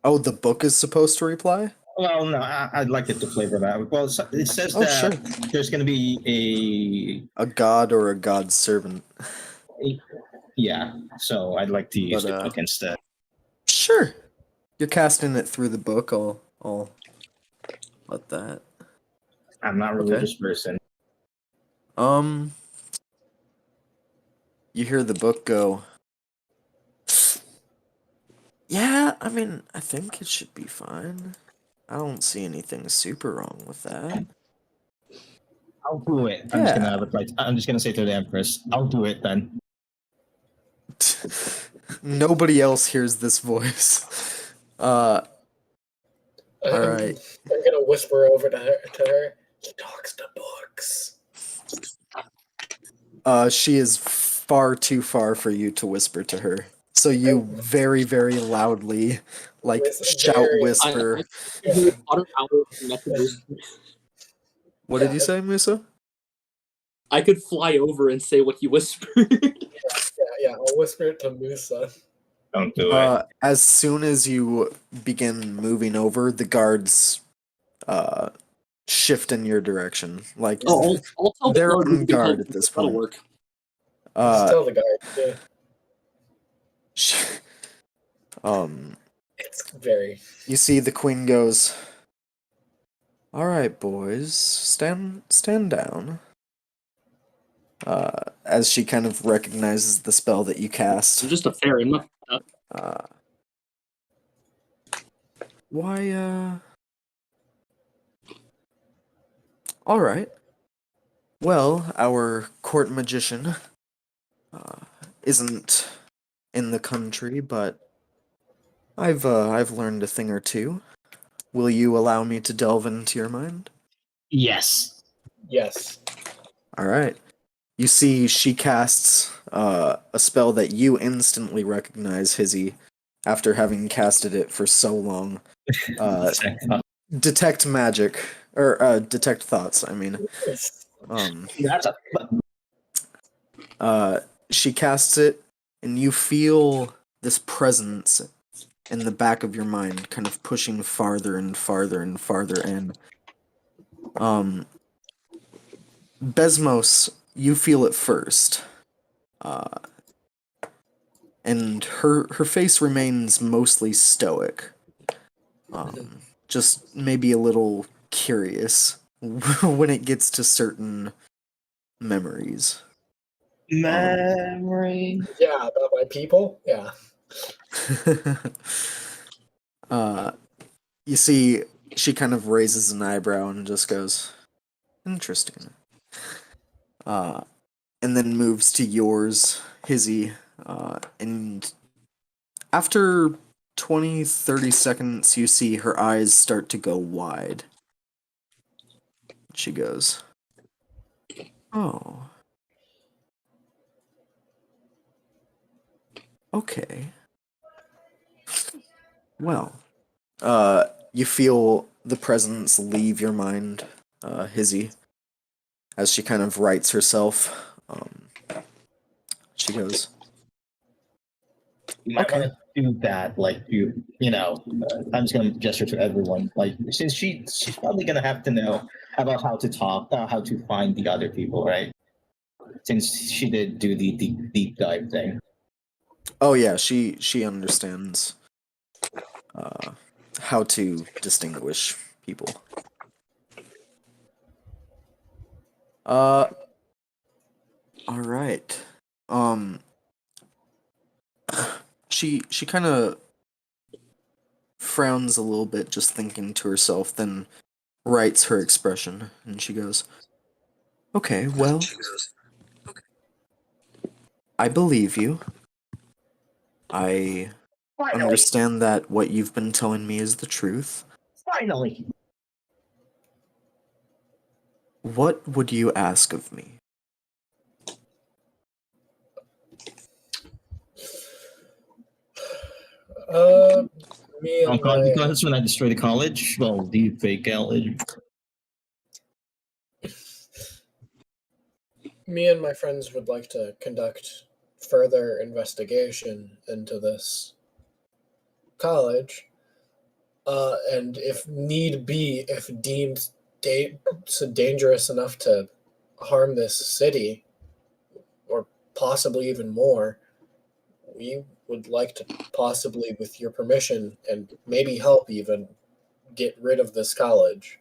Oh, the book is supposed to reply? Well, no, I'd like it to flavor that. Well, it says Oh, that sure. there's going to be A god or a god's servant. yeah. So I'd like to use But, the book instead. Sure. You're casting it through the book. I'll let that. I'm not a religious person. You hear the book go. Yeah, I mean, I think it should be fine. I don't see anything super wrong with that. I'll do it. Yeah. I'm just gonna say to the Empress, I'll do it then. Nobody else hears this voice. All right. I'm gonna whisper over to her. He talks to books. She is far too far for you to whisper to her. So you very, very loudly, like, shout whisper. What did you say, Musa? I could fly over and say what you whispered. Yeah, I'll whisper it to Musa. Don't do it. As soon as you begin moving over, the guards shift in your direction. Like, I'll tell they're the guard on guard at this that'll point. work. Just tell the guard. Yeah. It's very. You see the queen goes, "All right, boys, stand down." As she kind of recognizes the spell that you cast. I'm just a fairy. I'm not. Why, all right. Well, our court magician isn't in the country, but I've learned a thing or two. Will you allow me to delve into your mind? Yes. Yes. All right. You see, she casts a spell that you instantly recognize, Hizzy, after having casted it for so long. Detect magic, or detect thoughts. I mean, she casts it, and you feel this presence in the back of your mind, kind of pushing farther and farther and farther in. Besmos, you feel it first. And her face remains mostly stoic. Just maybe a little curious when it gets to certain memories. Memory. Yeah, about my people. Yeah. You see, she kind of raises an eyebrow and just goes, "Interesting." And then moves to yours, Hizzy, and after 20-30 seconds, you see her eyes start to go wide. She goes, "Oh. Okay. Well, you feel the presence leave your mind, Hizzy, as she kind of rights herself. She goes, You might Okay. want to do that, like I'm just gonna gesture to everyone. Like, since she's probably gonna have to know about how to talk, how to find the other people, right? Since she did do the deep dive thing. Oh yeah, she understands how to distinguish people. All right. she kind of frowns a little bit, just thinking to herself, then writes her expression, and she goes, "Okay, well, I believe you. I Finally, understand that what you've been telling me is the truth. finally. What would you ask of me?" Me and my Because when I destroy the college, well, the fake college. me and my friends would like to conduct further investigation into this college, and if need be, if deemed so dangerous enough to harm this city, or possibly even more, we would like to possibly, with your permission and maybe help even, get rid of this college.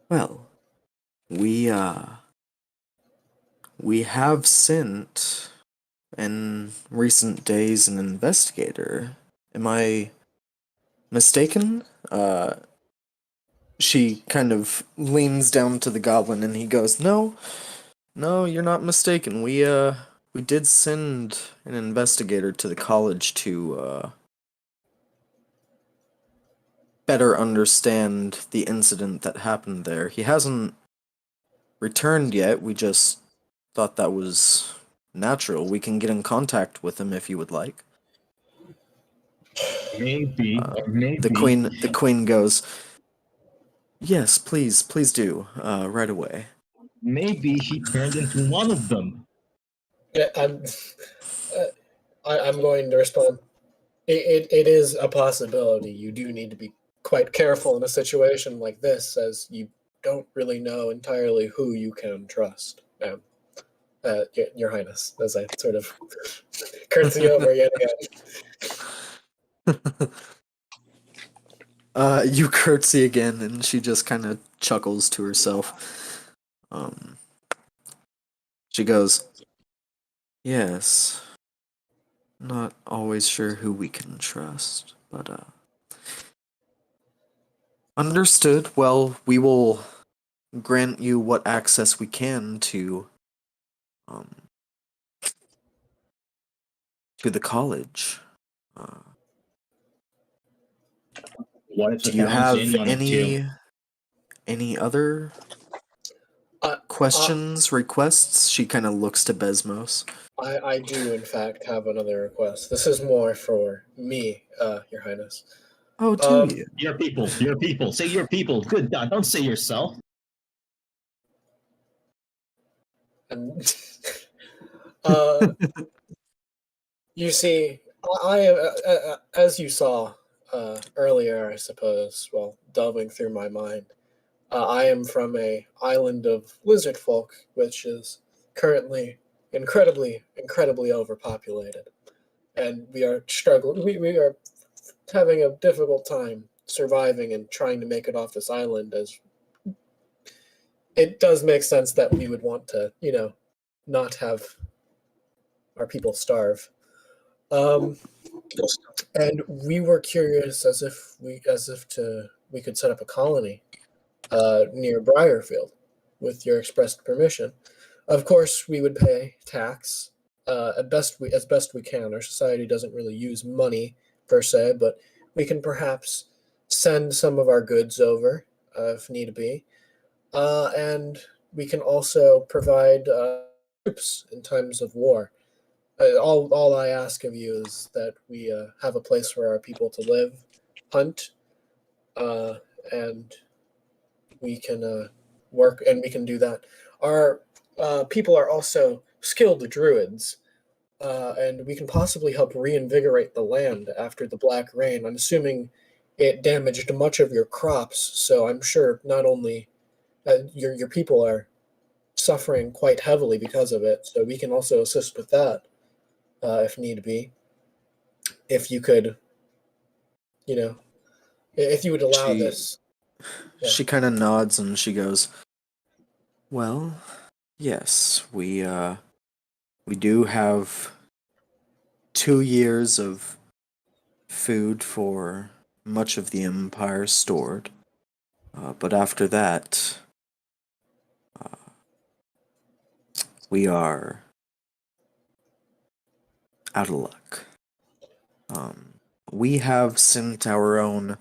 Well, we have sent in recent days an investigator. Am I mistaken? She kind of leans down to the goblin and he goes, "No, no, you're not mistaken. We did send an investigator to the college to better understand the incident that happened there. He hasn't returned yet. We just thought that was natural. We can get in contact with him if you would like." Maybe, or The queen goes, "Yes, please, please do, right away." maybe he turned into one of them. Yeah, I'm going to respond. It is a possibility. You do need to be quite careful in a situation like this, as you don't really know entirely who you can trust. Your Highness, as I sort of curtsy over yet again. You curtsy again, and she just kind of chuckles to herself. She goes, "Yes, not always sure who we can trust, but, understood. Well, we will grant you what access we can um, to the college. Uh, What if the do you town's have in on it too? any other Uh, questions, requests?" She kind of looks to Besmos. I do, in fact, have another request. This is more for me, Your Highness. "Oh, do you?" Your people, your people. Say your people. Good God, don't say yourself. And uh, you see, I am, as you saw earlier, I suppose, while delving through my mind. I am from a island of lizard folk, which is currently incredibly overpopulated, and we are struggling. We are having a difficult time surviving and trying to make it off this island. As it does make sense that we would want to, not have our people starve. Um, and we were curious, as if we could set up a colony near Briarfield, with your expressed permission. Of course, we would pay tax as best we can. Our society doesn't really use money per se, but we can perhaps send some of our goods over if need be, and we can also provide troops in times of war. All I ask of you is that we have a place for our people to live, hunt, uh, and we can work, and we can do that. Our people are also skilled druids, and we can possibly help reinvigorate the land after the black rain. I'm assuming it damaged much of your crops, so I'm sure not only your people are suffering quite heavily because of it, so we can also assist with that if need be. If you could, if you would allow She this. Yeah. she kind of nods and she goes, "Well, yes, We do have 2 years of food for much of the Empire stored. But after that, we are out of luck. We have sent our own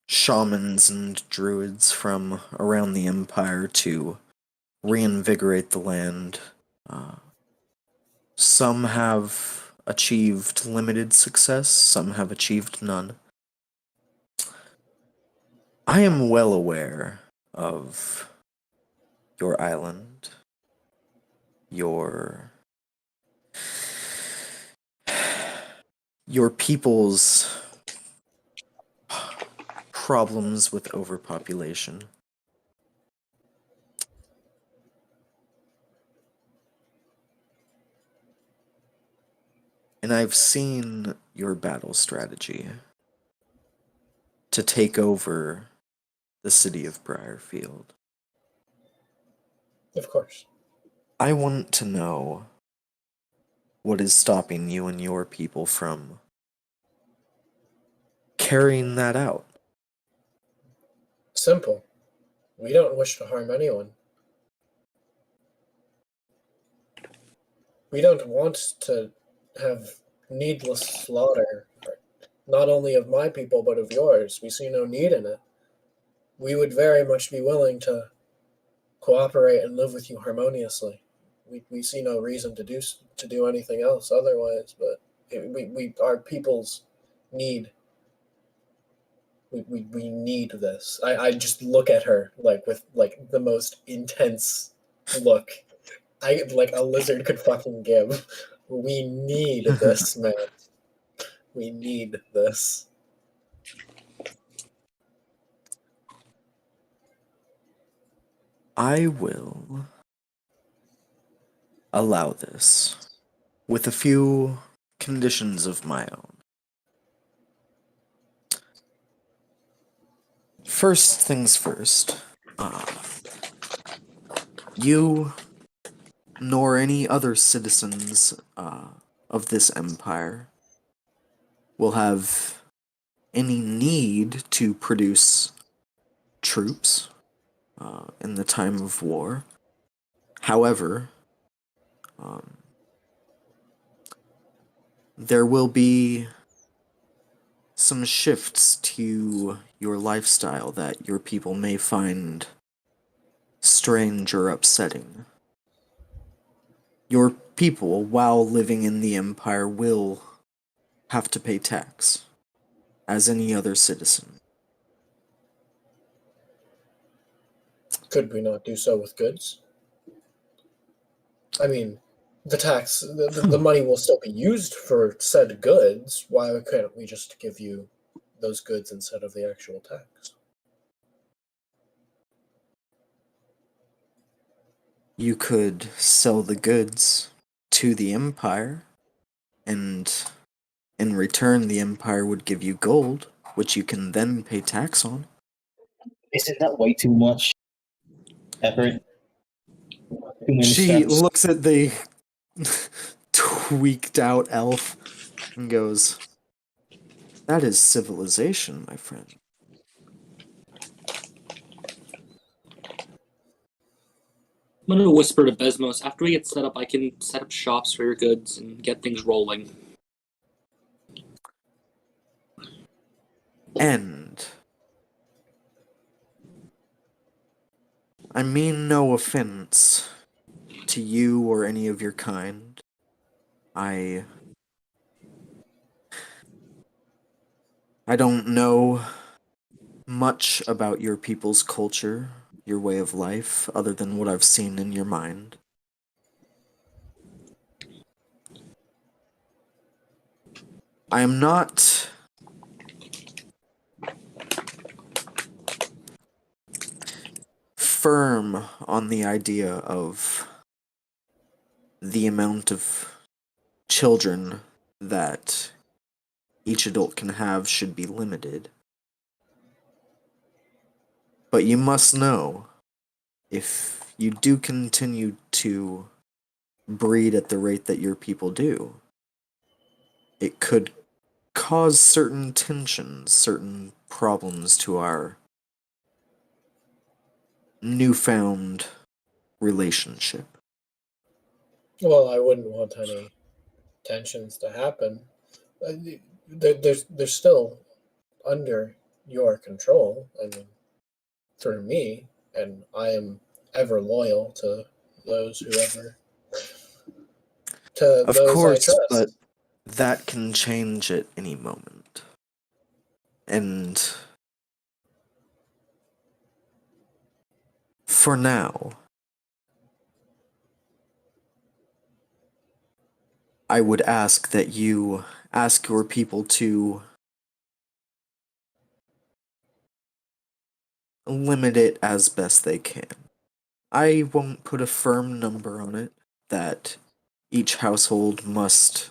shamans and druids from around the Empire to reinvigorate the land. Some have achieved limited success, some have achieved none. I am well aware of your island, your people's problems with overpopulation. And I've seen your battle strategy to take over the city of Briarfield. Of course. I want to know what is stopping you and your people from carrying that out. Simple. We don't wish to harm anyone. We don't want to have needless slaughter, not only of my people, but of yours. We see no need in it. We would very much be willing to cooperate and live with you harmoniously. We see no reason to do anything else otherwise, but our people's need. We need this. I just look at her with the most intense look like a lizard could fucking give. We need this, man. We need this. I will allow this with a few conditions of my own. First things first, you nor any other citizens of this empire will have any need to produce troops in the time of war. However, there will be some shifts to your lifestyle that your people may find strange or upsetting. Your people, while living in the Empire, will have to pay tax, as any other citizen. Could we not do so with goods? I mean, the money will still be used for said goods. Why couldn't we just give you those goods instead of the actual tax? You could sell the goods to the Empire, and in return, the Empire would give you gold, which you can then pay tax on. Isn't that way too much effort? Too many She steps. looks at the tweaked out elf and goes, "That is civilization, my friend." I'm gonna whisper to Besmos, after we get set up, I can set up shops for your goods and get things rolling. And I mean no offense to you or any of your kind. I don't know much about your people's culture, your way of life, other than what I've seen in your mind. I am not firm on the idea of the amount of children that each adult can have should be limited. But you must know, if you do continue to breed at the rate that your people do, it could cause certain tensions, certain problems to our newfound relationship. Well, I wouldn't want any tensions to happen. They're still under your control. I mean, through me, and I am ever loyal to those who ever to Of those I course, trust. but that can change at any moment. And for now, I would ask that you ask your people to limit it as best they can. I won't put a firm number on it that each household must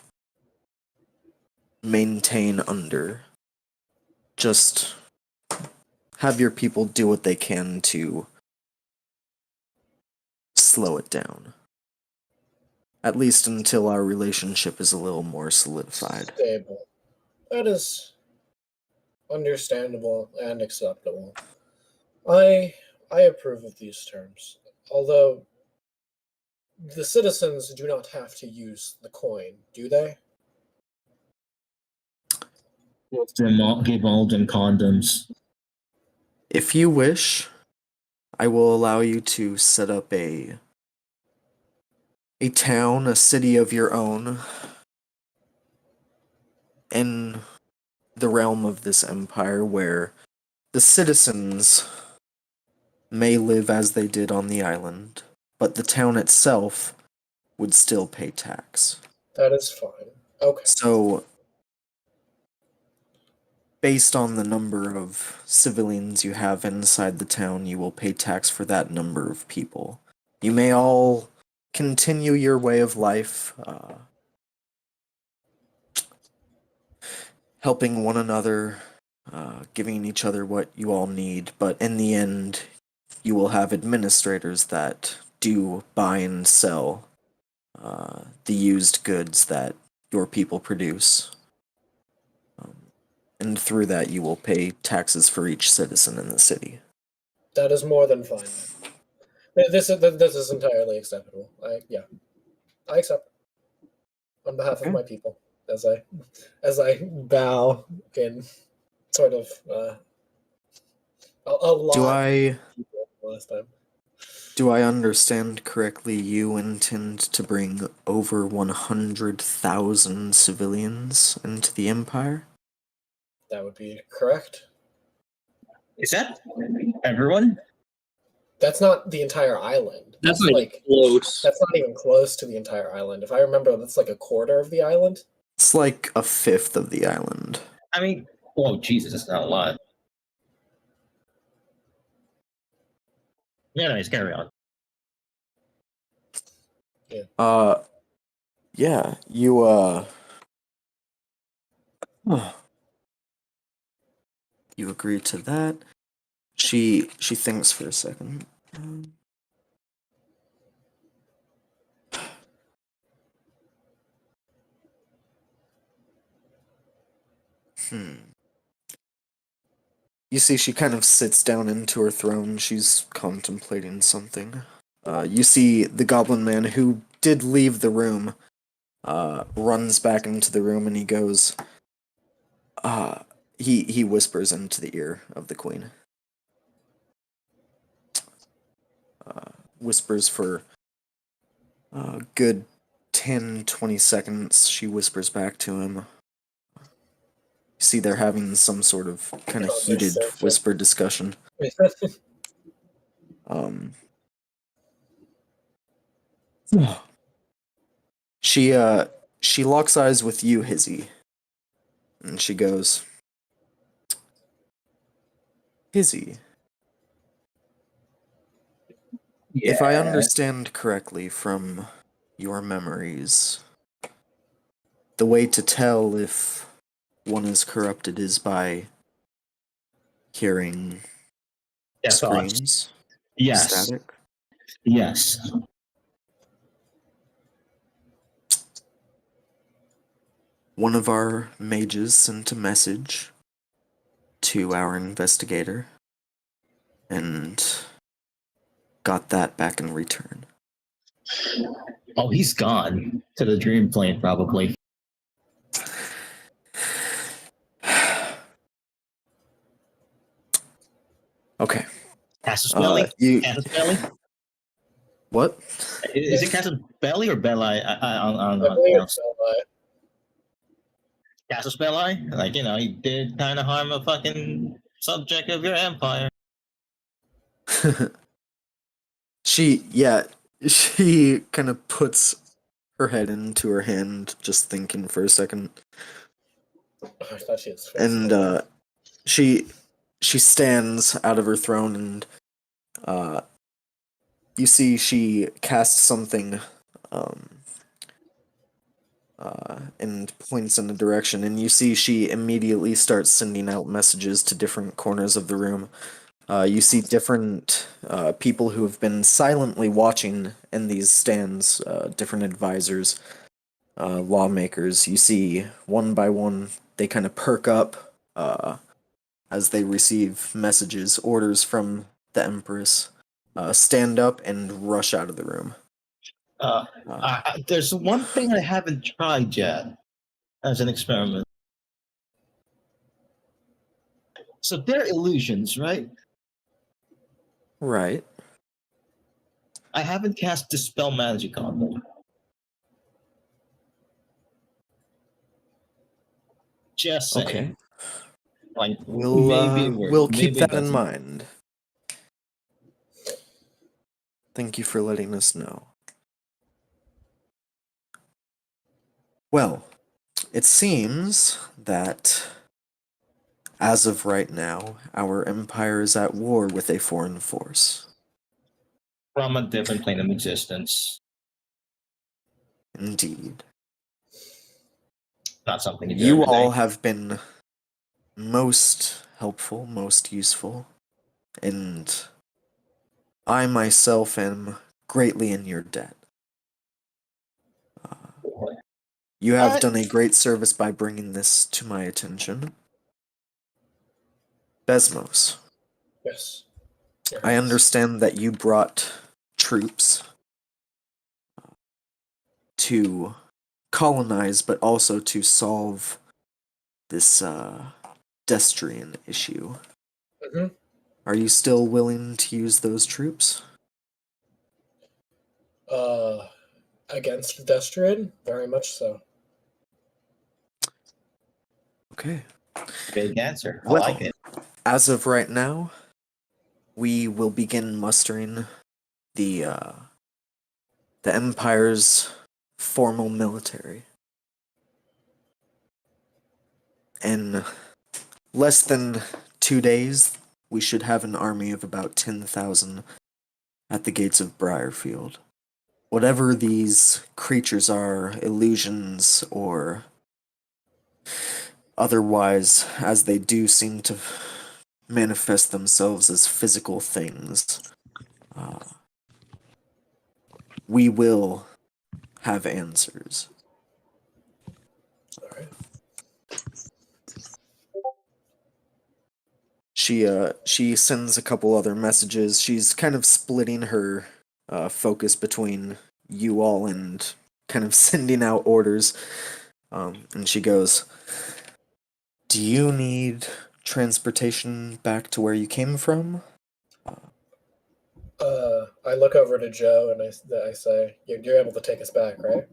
maintain under. Just have your people do what they can to slow it down. At least until our relationship is a little more solidified. Stable. That is understandable and acceptable. I approve of these terms. Although the citizens do not have to use the coin, do they? Give all them condoms. If you wish, I will allow you to set up a town, a city of your own in the realm of this empire where the citizens may live as they did on the island, but the town itself would still pay tax. That is fine. Okay. So, based on the number of civilians you have inside the town, you will pay tax for that number of people. You may all continue your way of life, helping one another, giving each other what you all need, but in the end, you will have administrators that do buy and sell the used goods that your people produce. And through that, you will pay taxes for each citizen in the city. That is more than fine. This is entirely acceptable. I accept on behalf of my people as I bow in sort of a lot last time. Do I understand correctly? You intend to bring over 100,000 civilians into the Empire? That would be correct. Is that everyone? That's not the entire island. That's not even close. That's not even close to the entire island. If I remember, that's like a quarter of the island. It's like a fifth of the island. I mean, oh Jesus, that's not a lot. Anyways, carry on. Yeah, you, you agree to that. She thinks for a second. You see, she kind of sits down into her throne. She's contemplating something. You see the goblin man who did leave the room, runs back into the room and he goes, he whispers into the ear of the queen. Whispers for a good 10-20 seconds. She whispers back to him. You see they're having some sort of kind of heated whisper discussion. She locks eyes with you, Hizzy. And she goes, Hizzy, if I understand correctly from your memories, the way to tell if one is corrupted is by hearing screams, Yes. static. Yes. one of our mages sent a message to our investigator and got that back in return. Oh, he's gone to the dream plane, probably. Okay. Casus Belli? You Casus Belli? what? Is it Casus Belli or Belli? I believe it's Casus Belli? Like, he did kind of harm a fucking subject of your empire. She kind of puts her head into her hand, just thinking for a second, I thought she was and she stands out of her throne, and you see she casts something, and points in a direction, and you see she immediately starts sending out messages to different corners of the room. You see different people who have been silently watching in these stands, different advisors, lawmakers. You see one by one, they kind of perk up as they receive messages, orders from the Empress, stand up and rush out of the room. There's one thing I haven't tried yet as an experiment. So they're illusions, right? Right. I haven't cast Dispel Magic on them. Just saying. Okay. Like, We'll maybe it works. we'll keep Maybe it that in doesn't. mind. Thank you for letting us know. Well, it seems that as of right now, our empire is at war with a foreign force. From a different plane of existence. Indeed. Not something you do You every all day. have been most helpful, most useful, and I myself am greatly in your debt. You have What? done a great service by bringing this to my attention. Besmos, Yes. I understand that you brought troops to colonize, but also to solve this Destrian issue. Mm-hmm. Are you still willing to use those troops? Against Destrid? Very much so. Okay. Big answer. I Well, like it. as of right now, we will begin mustering the Empire's formal military. In less than 2 days, we should have an army of about 10,000 at the gates of Briarfield. Whatever these creatures are, illusions or otherwise, as they do seem to manifest themselves as physical things, we will have answers. All right. She sends a couple other messages. She's kind of splitting her focus between you all and kind of sending out orders. And she goes, "Do you need transportation back to where you came from?" I look over to Joe and I say, "You're able to take us back, right?"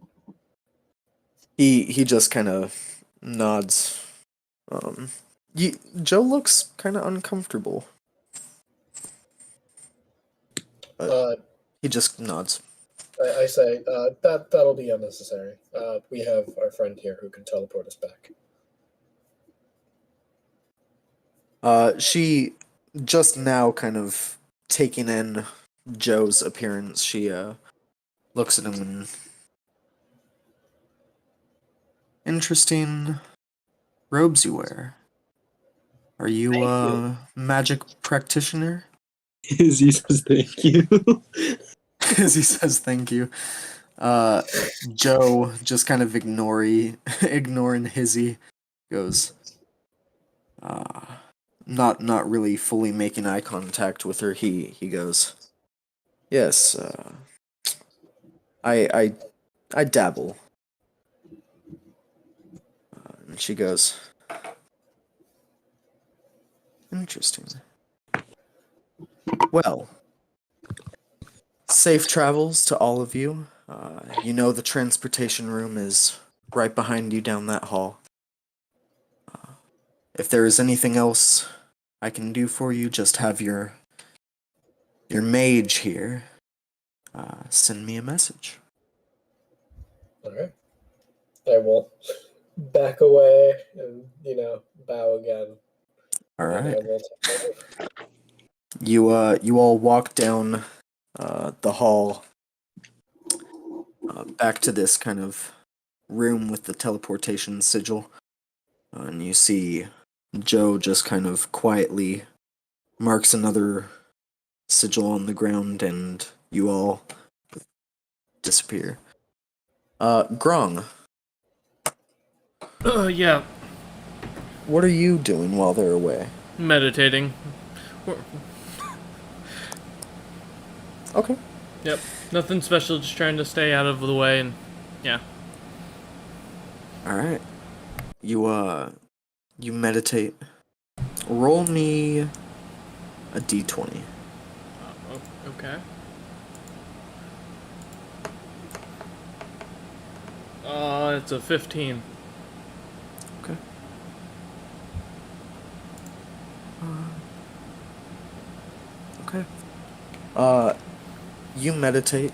He just kind of nods. Joe looks kind of uncomfortable. He just nods. I say, that'll be unnecessary. We have our friend here who can teleport us back. She just now kind of taking in Joe's appearance. She looks at him and interesting robes you wear. Are you Thank a magic practitioner? Izzy says thank you. As he says thank you. Joe, just kind of ignoring Hizzy, goes, not really fully making eye contact with her. He goes, yes, I dabble. And she goes, interesting. Well, safe travels to all of you. You know the transportation room is right behind you down that hall. If there is anything else I can do for you, just have your mage here send me a message. All right. I will back away and, bow again. All And right. I will take over. You all walk down the hall back to this kind of room with the teleportation sigil, and you see Joe just kind of quietly marks another sigil on the ground, and you all disappear. Grong, Yeah, what are you doing while they're away? meditating. Okay. Yep, nothing special, just trying to stay out of the way, and yeah. All right. You meditate. Roll me a d20. Okay. It's a 15. Okay. Okay. You meditate,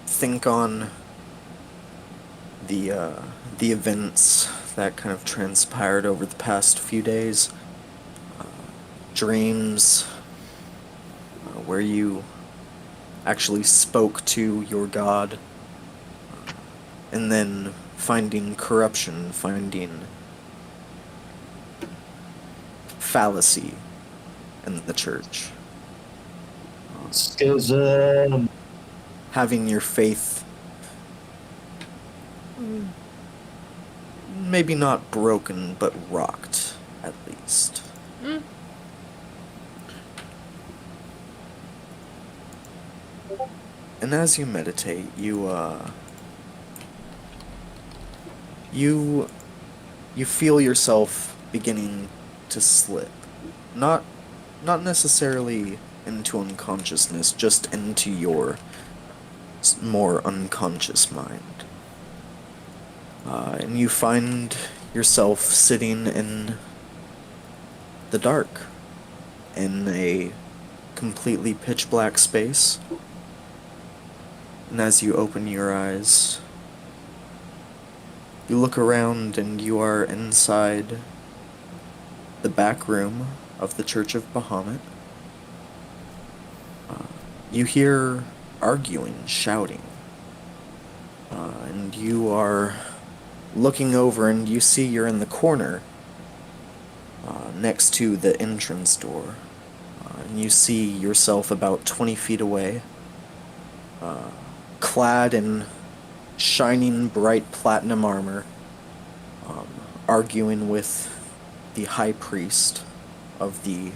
think on the events that kind of transpired over the past few days, dreams, where you actually spoke to your god, and then finding corruption, finding fallacy in the church. Schism. Having your faith maybe not broken, but rocked, at least. And as you meditate, you feel yourself beginning to slip. Not necessarily into unconsciousness, just into your more unconscious mind. And you find yourself sitting in the dark, in a completely pitch black space. And as you open your eyes, you look around and you are inside the back room of the Church of Bahamut. You hear arguing, shouting, and you are looking over and you see you're in the corner next to the entrance door. And you see yourself about 20 feet away, clad in shining bright platinum armor, arguing with the high priest of the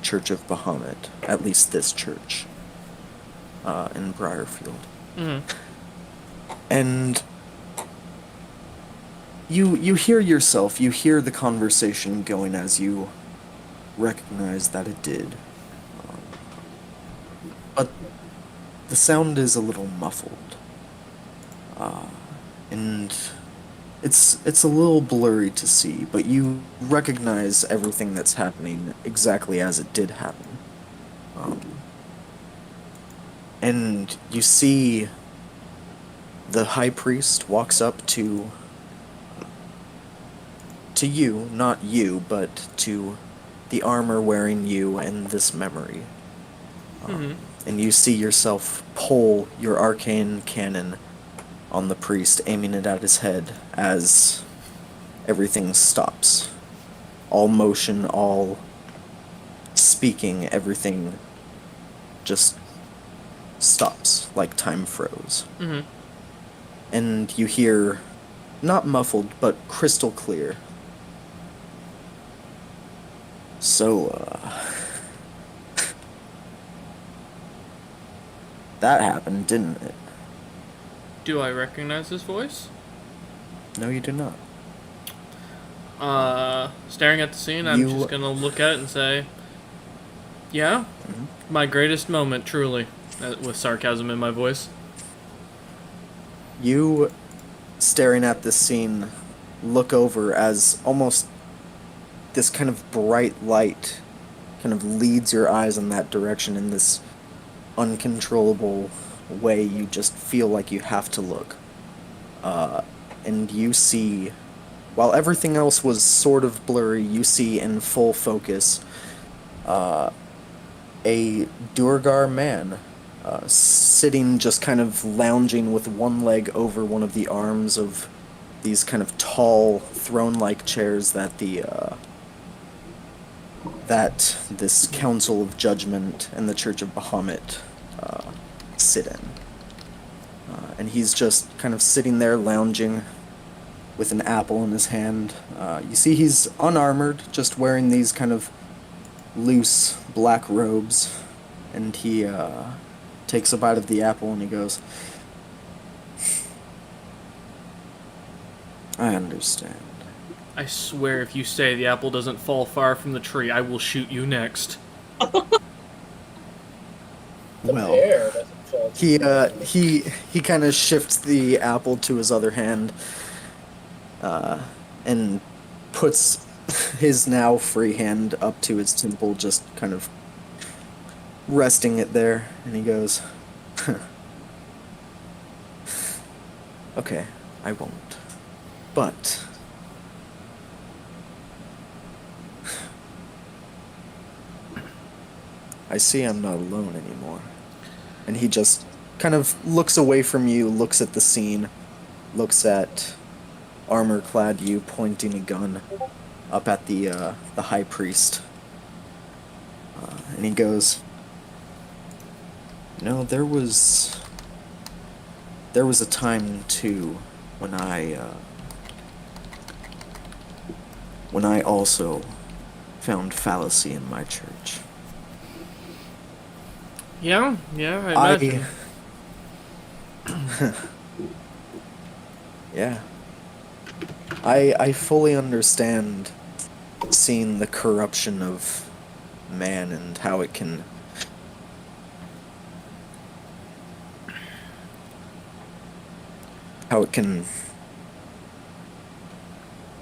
Church of Bahamut, at least this church, in Briarfield. And you hear yourself, you hear the conversation going as you recognize that it did. But the sound is a little muffled. And it's a little blurry to see, but you recognize everything that's happening exactly as it did happen. And you see the high priest walks up to you, not you, but to the armor-wearing you and this memory. And you see yourself pull your arcane cannon on the priest, aiming it at his head as everything stops. All motion, all speaking, everything just stops, like time froze. Mm-hmm. And you hear, not muffled, but crystal clear. So, that happened, didn't it? Do I recognize his voice? No, you do not. Staring at the scene, I'm just gonna look at it and say, yeah, my greatest moment, truly, with sarcasm in my voice. You, staring at this scene, look over as almost this kind of bright light kind of leads your eyes in that direction in this uncontrollable way. You just feel like you have to look. And you see, while everything else was sort of blurry, you see in full focus a Durgar man sitting just kind of lounging with one leg over one of the arms of these kind of tall throne-like chairs that that this Council of Judgment and the Church of Bahamut sit in. And he's just kind of sitting there lounging with an apple in his hand. You see he's unarmored, just wearing these kind of loose black robes, and he takes a bite of the apple and he goes, I understand. I swear if you say the apple doesn't fall far from the tree, I will shoot you next. The Well, pear doesn't fall. he kind of shifts the apple to his other hand, and puts his now free hand up to his temple, just kind of resting it there, and he goes, okay, I won't. But I see I'm not alone anymore. And he just kind of looks away from you, looks at the scene, looks at armor-clad you pointing a gun up at the high priest. And he goes, no, there was a time, too, when I also found fallacy in my church. Yeah, I imagine. Yeah. I fully understand seeing the corruption of man and how it can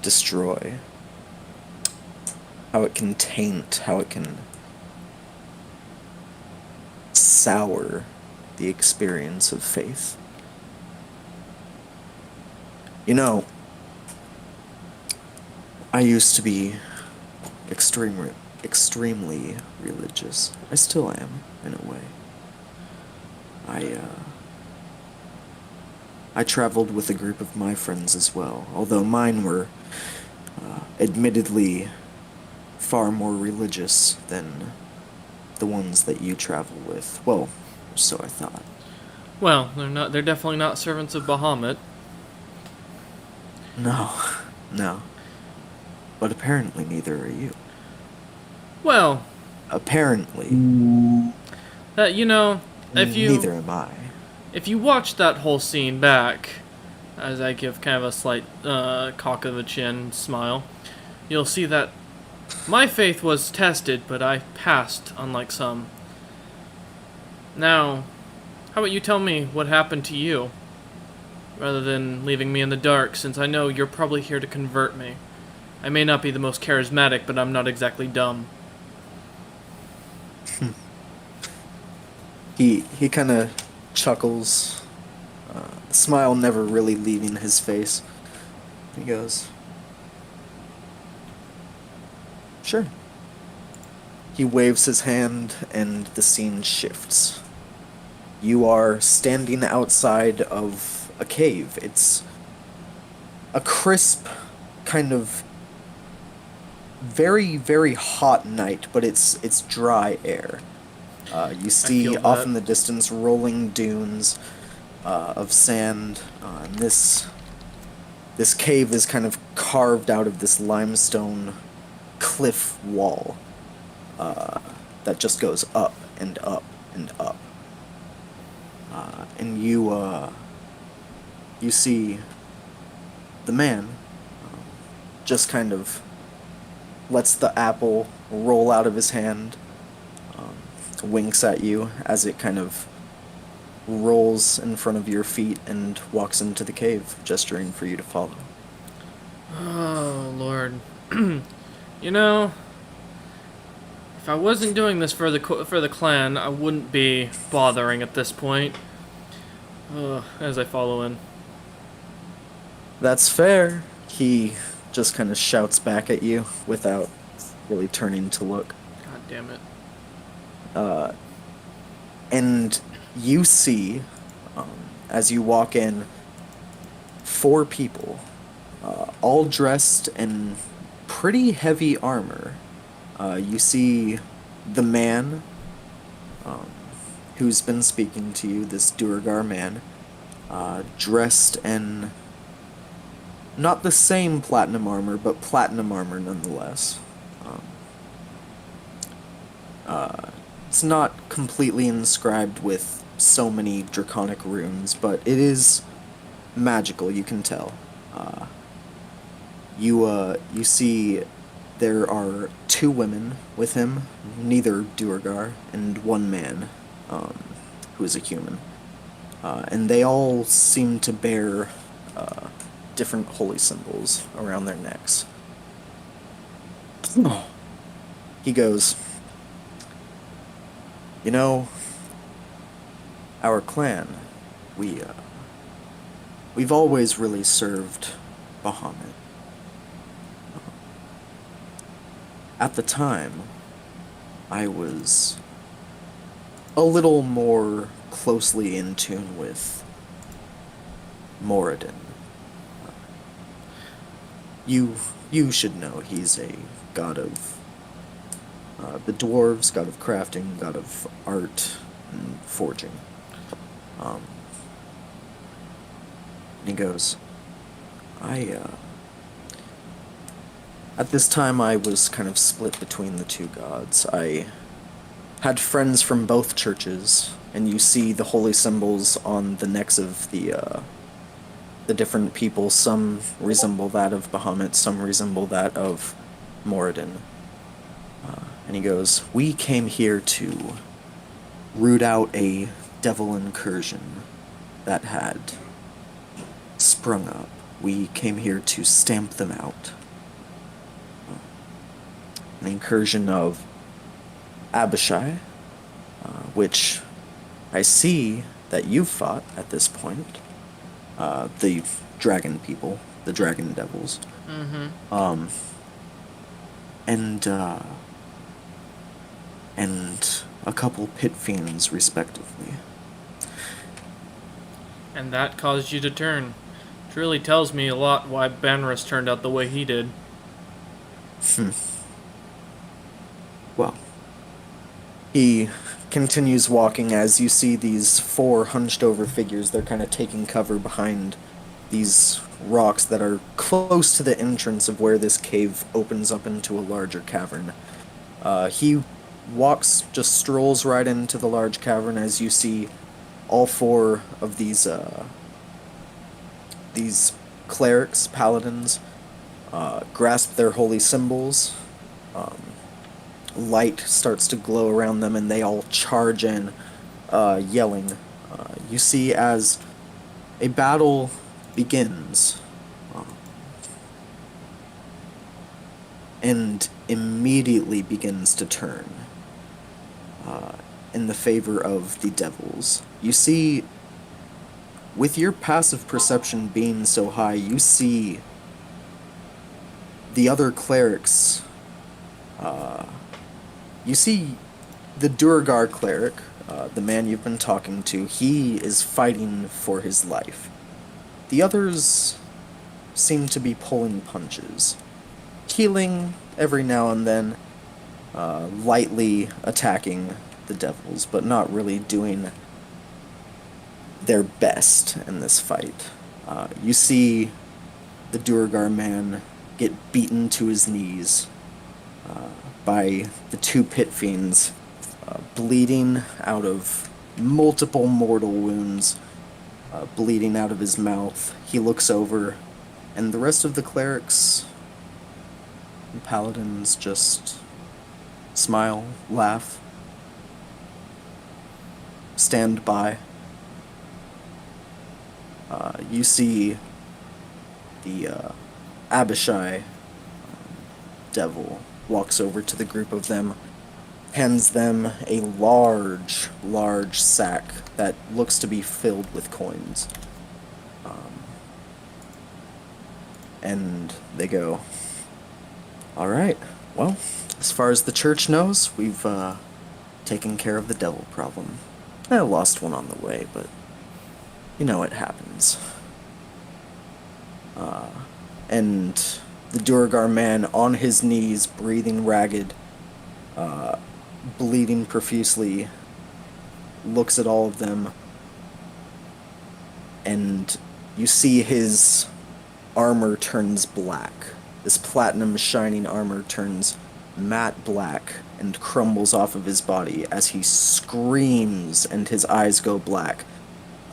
destroy, how it can taint, how it can sour the experience of faith. You know, I used to be extremely religious. I still am, in a way. I traveled with a group of my friends as well, although mine were admittedly far more religious than the ones that you travel with. Well, so I thought. Well, they're definitely not servants of Bahamut. No. But apparently neither are you. Well, Apparently. you know, Neither am I. if you watch that whole scene back, as I give kind of a slight cock of the chin smile, you'll see that my faith was tested, but I passed, unlike some. Now, how about you tell me what happened to you, rather than leaving me in the dark, since I know you're probably here to convert me. I may not be the most charismatic, but I'm not exactly dumb. He kind of chuckles, the smile never really leaving his face. He goes, sure. He waves his hand and the scene shifts. You are standing outside of a cave. It's a crisp, kind of very, very hot night, but it's dry air. You see feel off that. in the distance rolling dunes of sand. And this cave is kind of carved out of this limestone cliff wall that just goes up and up and up. And you see the man just kind of lets the apple roll out of his hand, winks at you as it kind of rolls in front of your feet and walks into the cave, gesturing for you to follow. Oh, Lord. You know, if I wasn't doing this for the clan, I wouldn't be bothering at this point. As I follow in. That's fair. He just kind of shouts back at you without really turning to look. God damn it. And you see, as you walk in, 4 people, all dressed in pretty heavy armor. You see the man who's been speaking to you, this Duergar man, dressed in not the same platinum armor, but platinum armor nonetheless. It's not completely inscribed with so many draconic runes, but it is magical, you can tell. You see there are 2 women with him, neither Duergar, and 1 man, who is a human. And they all seem to bear different holy symbols around their necks. He goes, "You know, our clan, we've always really served Bahamut. At the time, I was a little more closely in tune with Moradin. You should know he's a god of the dwarves, god of crafting, god of art and forging. And he goes, at this time I was kind of split between the 2 gods. I had friends from both churches, and you see the holy symbols on the necks of the different people. Some resemble that of Bahamut, some resemble that of Moradin. And he goes, we came here to root out a devil incursion that had sprung up. We came here to stamp them out. An incursion of Abishai, which I see that you've fought at this point. The dragon people, the dragon devils. Mm-hmm. And a couple pit fiends, respectively. And that caused you to turn. Which really tells me a lot why Banrus turned out the way he did. Well, he continues walking as you see these 4 hunched over figures. They're kind of taking cover behind these rocks that are close to the entrance of where this cave opens up into a larger cavern. He walks, just strolls right into the large cavern as you see all 4 of these clerics, paladins, grasp their holy symbols. Light starts to glow around them, and they all charge in, yelling. You see as a battle begins, and immediately begins to turn in the favor of the devils. You see, with your passive perception being so high, you see the other clerics. You see the Duergar cleric, the man you've been talking to, he is fighting for his life. The others seem to be pulling punches, healing every now and then, lightly attacking the devils, but not really doing their best in this fight. You see the Durgar man get beaten to his knees by the two pit fiends, bleeding out of multiple mortal wounds, bleeding out of his mouth. He looks over, and the rest of the clerics and paladins just smile, laugh, stand by. You see the Abishai devil walks over to the group of them, hands them a large sack that looks to be filled with coins. And they go, "All right, well, as far as the church knows, we've taken care of the devil problem. I lost one on the way, but you know it happens." And the Durgar man on his knees, breathing ragged, bleeding profusely, looks at all of them, and you see his armor turns black. This platinum shining armor turns matte black and crumbles off of his body as he screams and his eyes go black.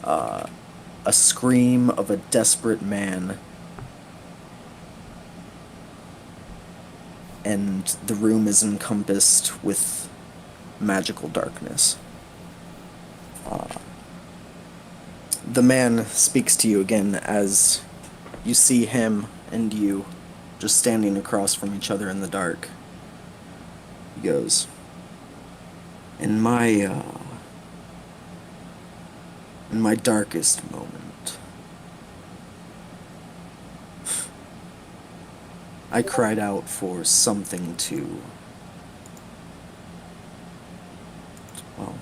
A scream of a desperate man. And the room is encompassed with magical darkness. The man speaks to you again as you see him and you just standing across from each other in the dark. He goes, in my darkest moment, I cried out for something to, well,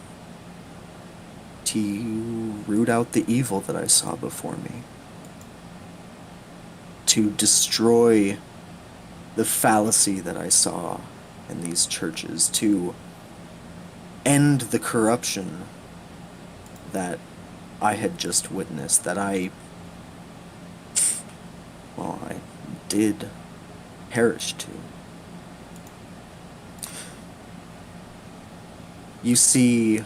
to root out the evil that I saw before me. To destroy the fallacy that I saw in these churches. To end the corruption that I had just witnessed, that I did perish to. You see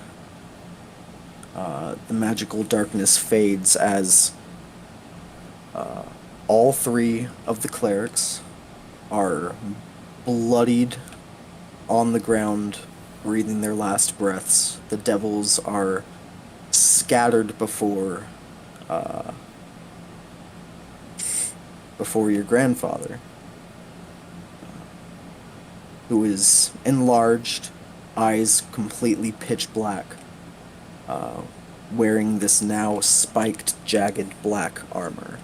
the magical darkness fades as all three of the clerics are bloodied on the ground, breathing their last breaths. The devils are scattered before your grandfather, who is enlarged, eyes completely pitch black, wearing this now spiked, jagged black armor.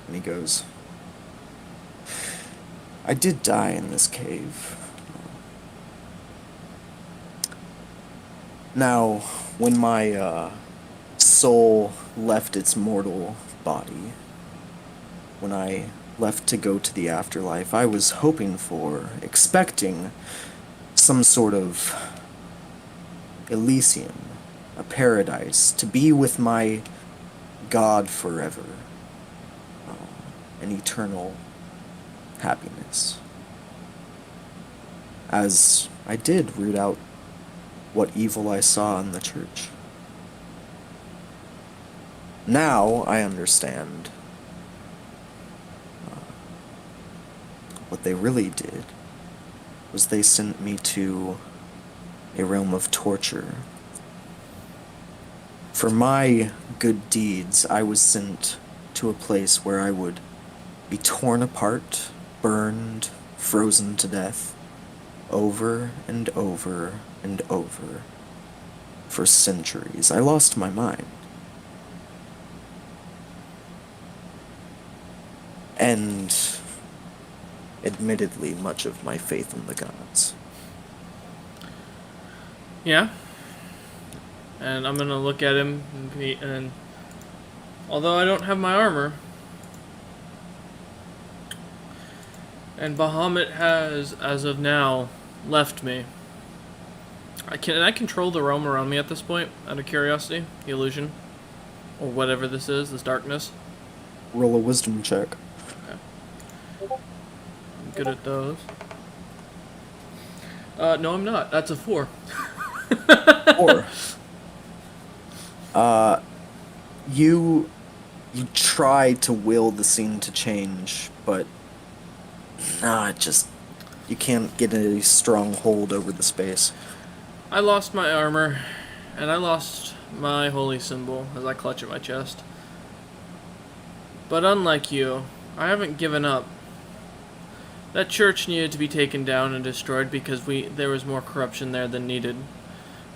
And he goes, I did die in this cave. Now, when my soul left its mortal body, when I left to go to the afterlife, I was hoping for, expecting some sort of Elysium, a paradise, to be with my God forever, an eternal happiness. As I did root out what evil I saw in the church. Now I understand what they really did was they sent me to a realm of torture. For my good deeds, I was sent to a place where I would be torn apart, burned, frozen to death, over and over and over, for centuries. I lost my mind. And, admittedly, much of my faith in the gods. Yeah. And I'm gonna look at him, and although I don't have my armor, And Bahamut has, as of now, left me. Can I control the realm around me at this point, out of curiosity? The illusion? Or whatever this is, this darkness? Roll a wisdom check. I'm good at those. No, I'm not. That's a 4. 4. You try to will the scene to change, but you can't get a strong hold over the space. I lost my armor, and I lost my holy symbol as I clutch at my chest. But unlike you, I haven't given up. That church needed to be taken down and destroyed because there was more corruption there than needed.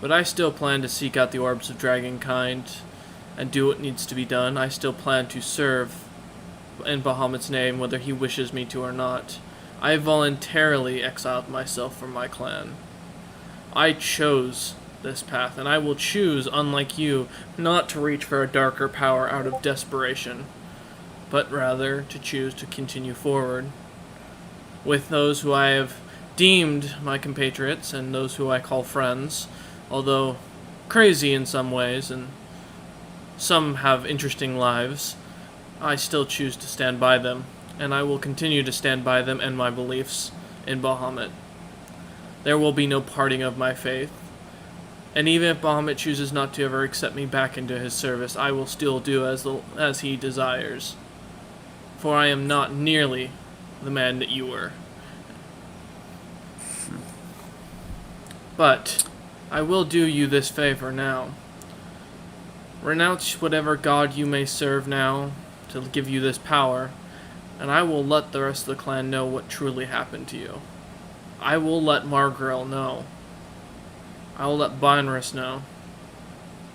But I still plan to seek out the orbs of dragonkind and do what needs to be done. I still plan to serve in Bahamut's name, whether he wishes me to or not. I voluntarily exiled myself from my clan. I chose this path, and I will choose, unlike you, not to reach for a darker power out of desperation, but rather to choose to continue forward with those who I have deemed my compatriots and those who I call friends, although crazy in some ways and some have interesting lives. I still choose to stand by them, and I will continue to stand by them and my beliefs in Bahamut. There will be no parting of my faith, and even if Bahamut chooses not to ever accept me back into his service, I will still do as he desires, for I am not nearly the man that you were. But I will do you this favor now. Renounce whatever god you may serve now to give you this power, and I will let the rest of the clan know what truly happened to you. I will let Margrel know. I will let Binrus know,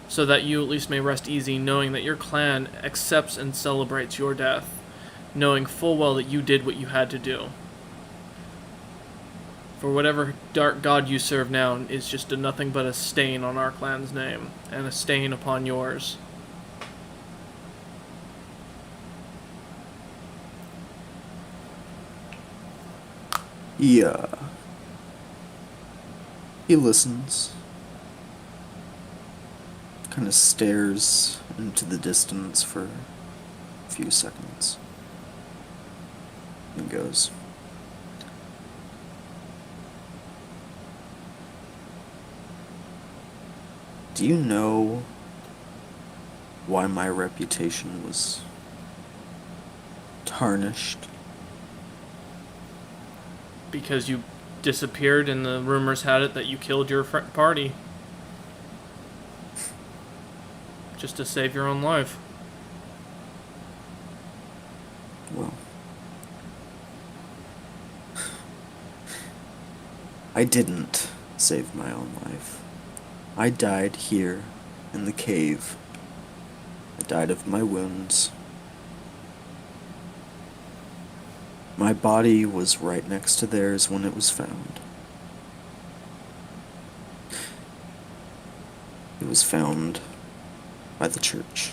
so that you at least may rest easy knowing that your clan accepts and celebrates your death, knowing full well that you did what you had to do. For whatever dark god you serve now is just nothing but a stain on our clan's name, and a stain upon yours. Yeah. He listens. Kind of stares into the distance for a few seconds. And goes, "Do you know why my reputation was tarnished?" Because you disappeared and the rumors had it that you killed your party. Just to save your own life. Well, I didn't save my own life. I died here in the cave. I died of my wounds. My body was right next to theirs when it was found. It was found by the church.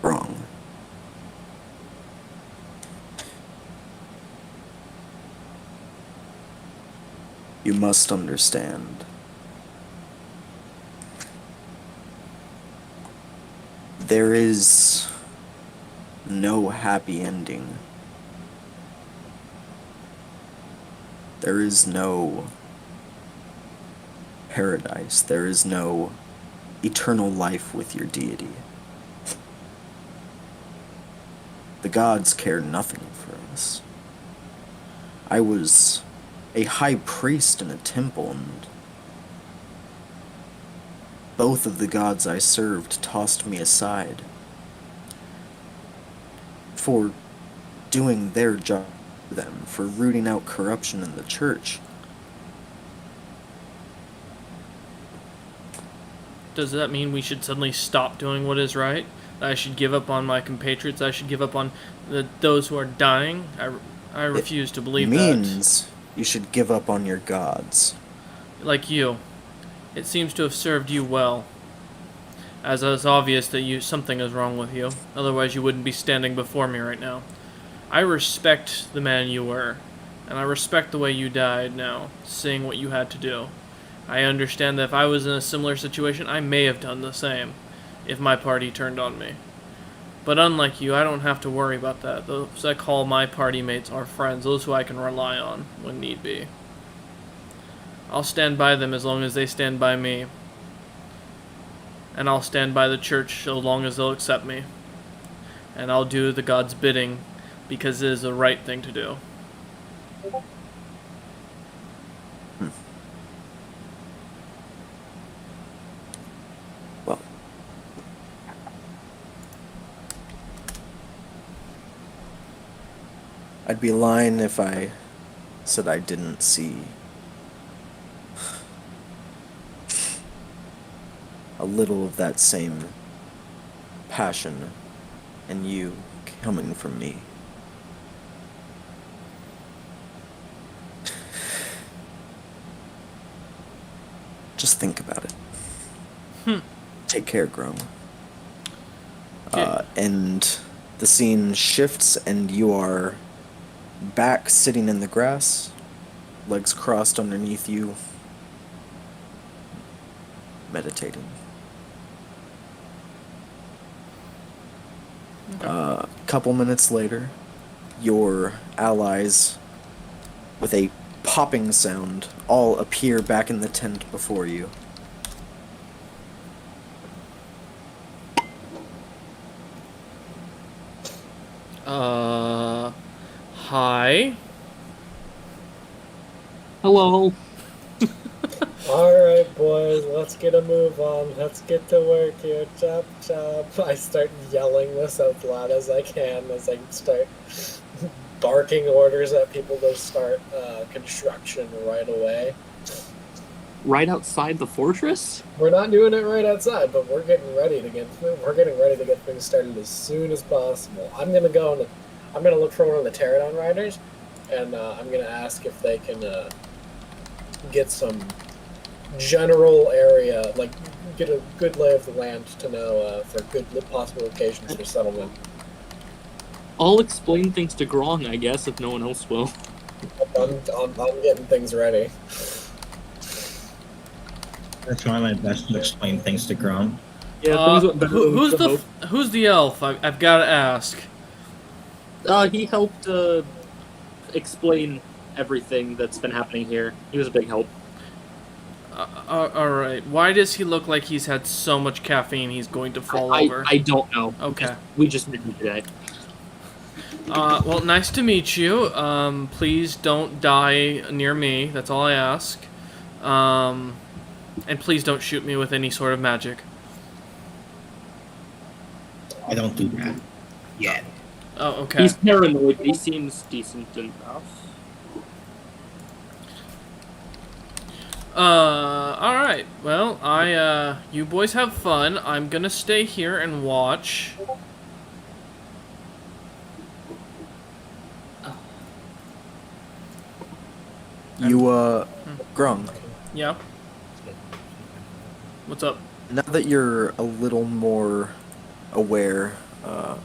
Wrong. You must understand. There is no happy ending. There is no paradise. There is no eternal life with your deity. The gods care nothing for us. I was a high priest in a temple, and both of the gods I served tossed me aside for doing their job for them, for rooting out corruption in the church. Does that mean we should suddenly stop doing what is right? That I should give up on my compatriots? I should give up on those who are dying? I refuse to believe that. It means you should give up on your gods. Like you. It seems to have served you well. as it's obvious that something is wrong with you. Otherwise, you wouldn't be standing before me right now. I respect the man you were, and I respect the way you died now, seeing what you had to do. I understand that if I was in a similar situation, I may have done the same, if my party turned on me. But unlike you, I don't have to worry about that. Those I call my party mates are friends, those who I can rely on when need be. I'll stand by them as long as they stand by me. And I'll stand by the church so long as they'll accept me. And I'll do the God's bidding because it is the right thing to do. Well, I'd be lying if I said I didn't see a little of that same passion in you coming from me. Just think about it. Take care, Grum. Okay. And the scene shifts, and you are back sitting in the grass, legs crossed underneath you, meditating. A couple minutes later, your allies, with a popping sound, all appear back in the tent before you. Hi. Hello. Alright, boys, let's get a move on. Let's get to work here. Chop, chop. I start yelling this as loud as I can as I start barking orders at people to start construction right away. Right outside the fortress? We're not doing it right outside, but we're getting ready to get things started as soon as possible. I'm gonna look for one of the pterodon riders, and I'm gonna ask if they can get some general area, like get a good lay of the land to know for good possible locations for settlement. I'll explain things to Grong, I guess, if no one else will. I'm getting things ready. I try my best to explain things to Grom. Yeah, things went better than we hoped. Who's the elf? I've got to ask. He helped explain everything that's been happening here. He was a big help. Alright. Why does he look like he's had so much caffeine he's going to fall over? I don't know. Okay. We just met him today. Well, nice to meet you. Please don't die near me. That's all I ask. And please don't shoot me with any sort of magic. I don't do that yet. Oh, okay. He's paranoid, but he seems decent enough. Alright. Well, you boys have fun. I'm gonna stay here and watch. You, Grung, Yeah? What's up? now that you're a little more aware,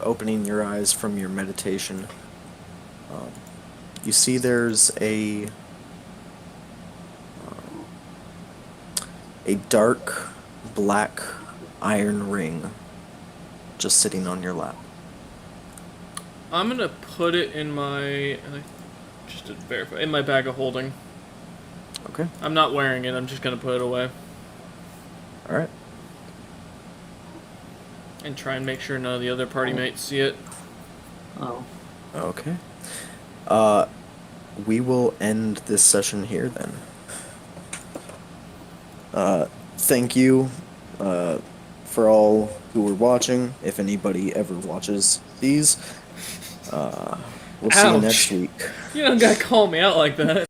opening your eyes from your meditation, you see there's a dark black iron ring just sitting on your lap. I'm gonna put it in my... just to verify, in my bag of holding. Okay. I'm not wearing it, I'm just gonna put it away. Alright. And try and make sure none of the other party mates see it. Oh. Okay. We will end this session here then. Thank you for all who were watching. If anybody ever watches these, we'll see you Ouch. next week. You don't gotta call me out like that.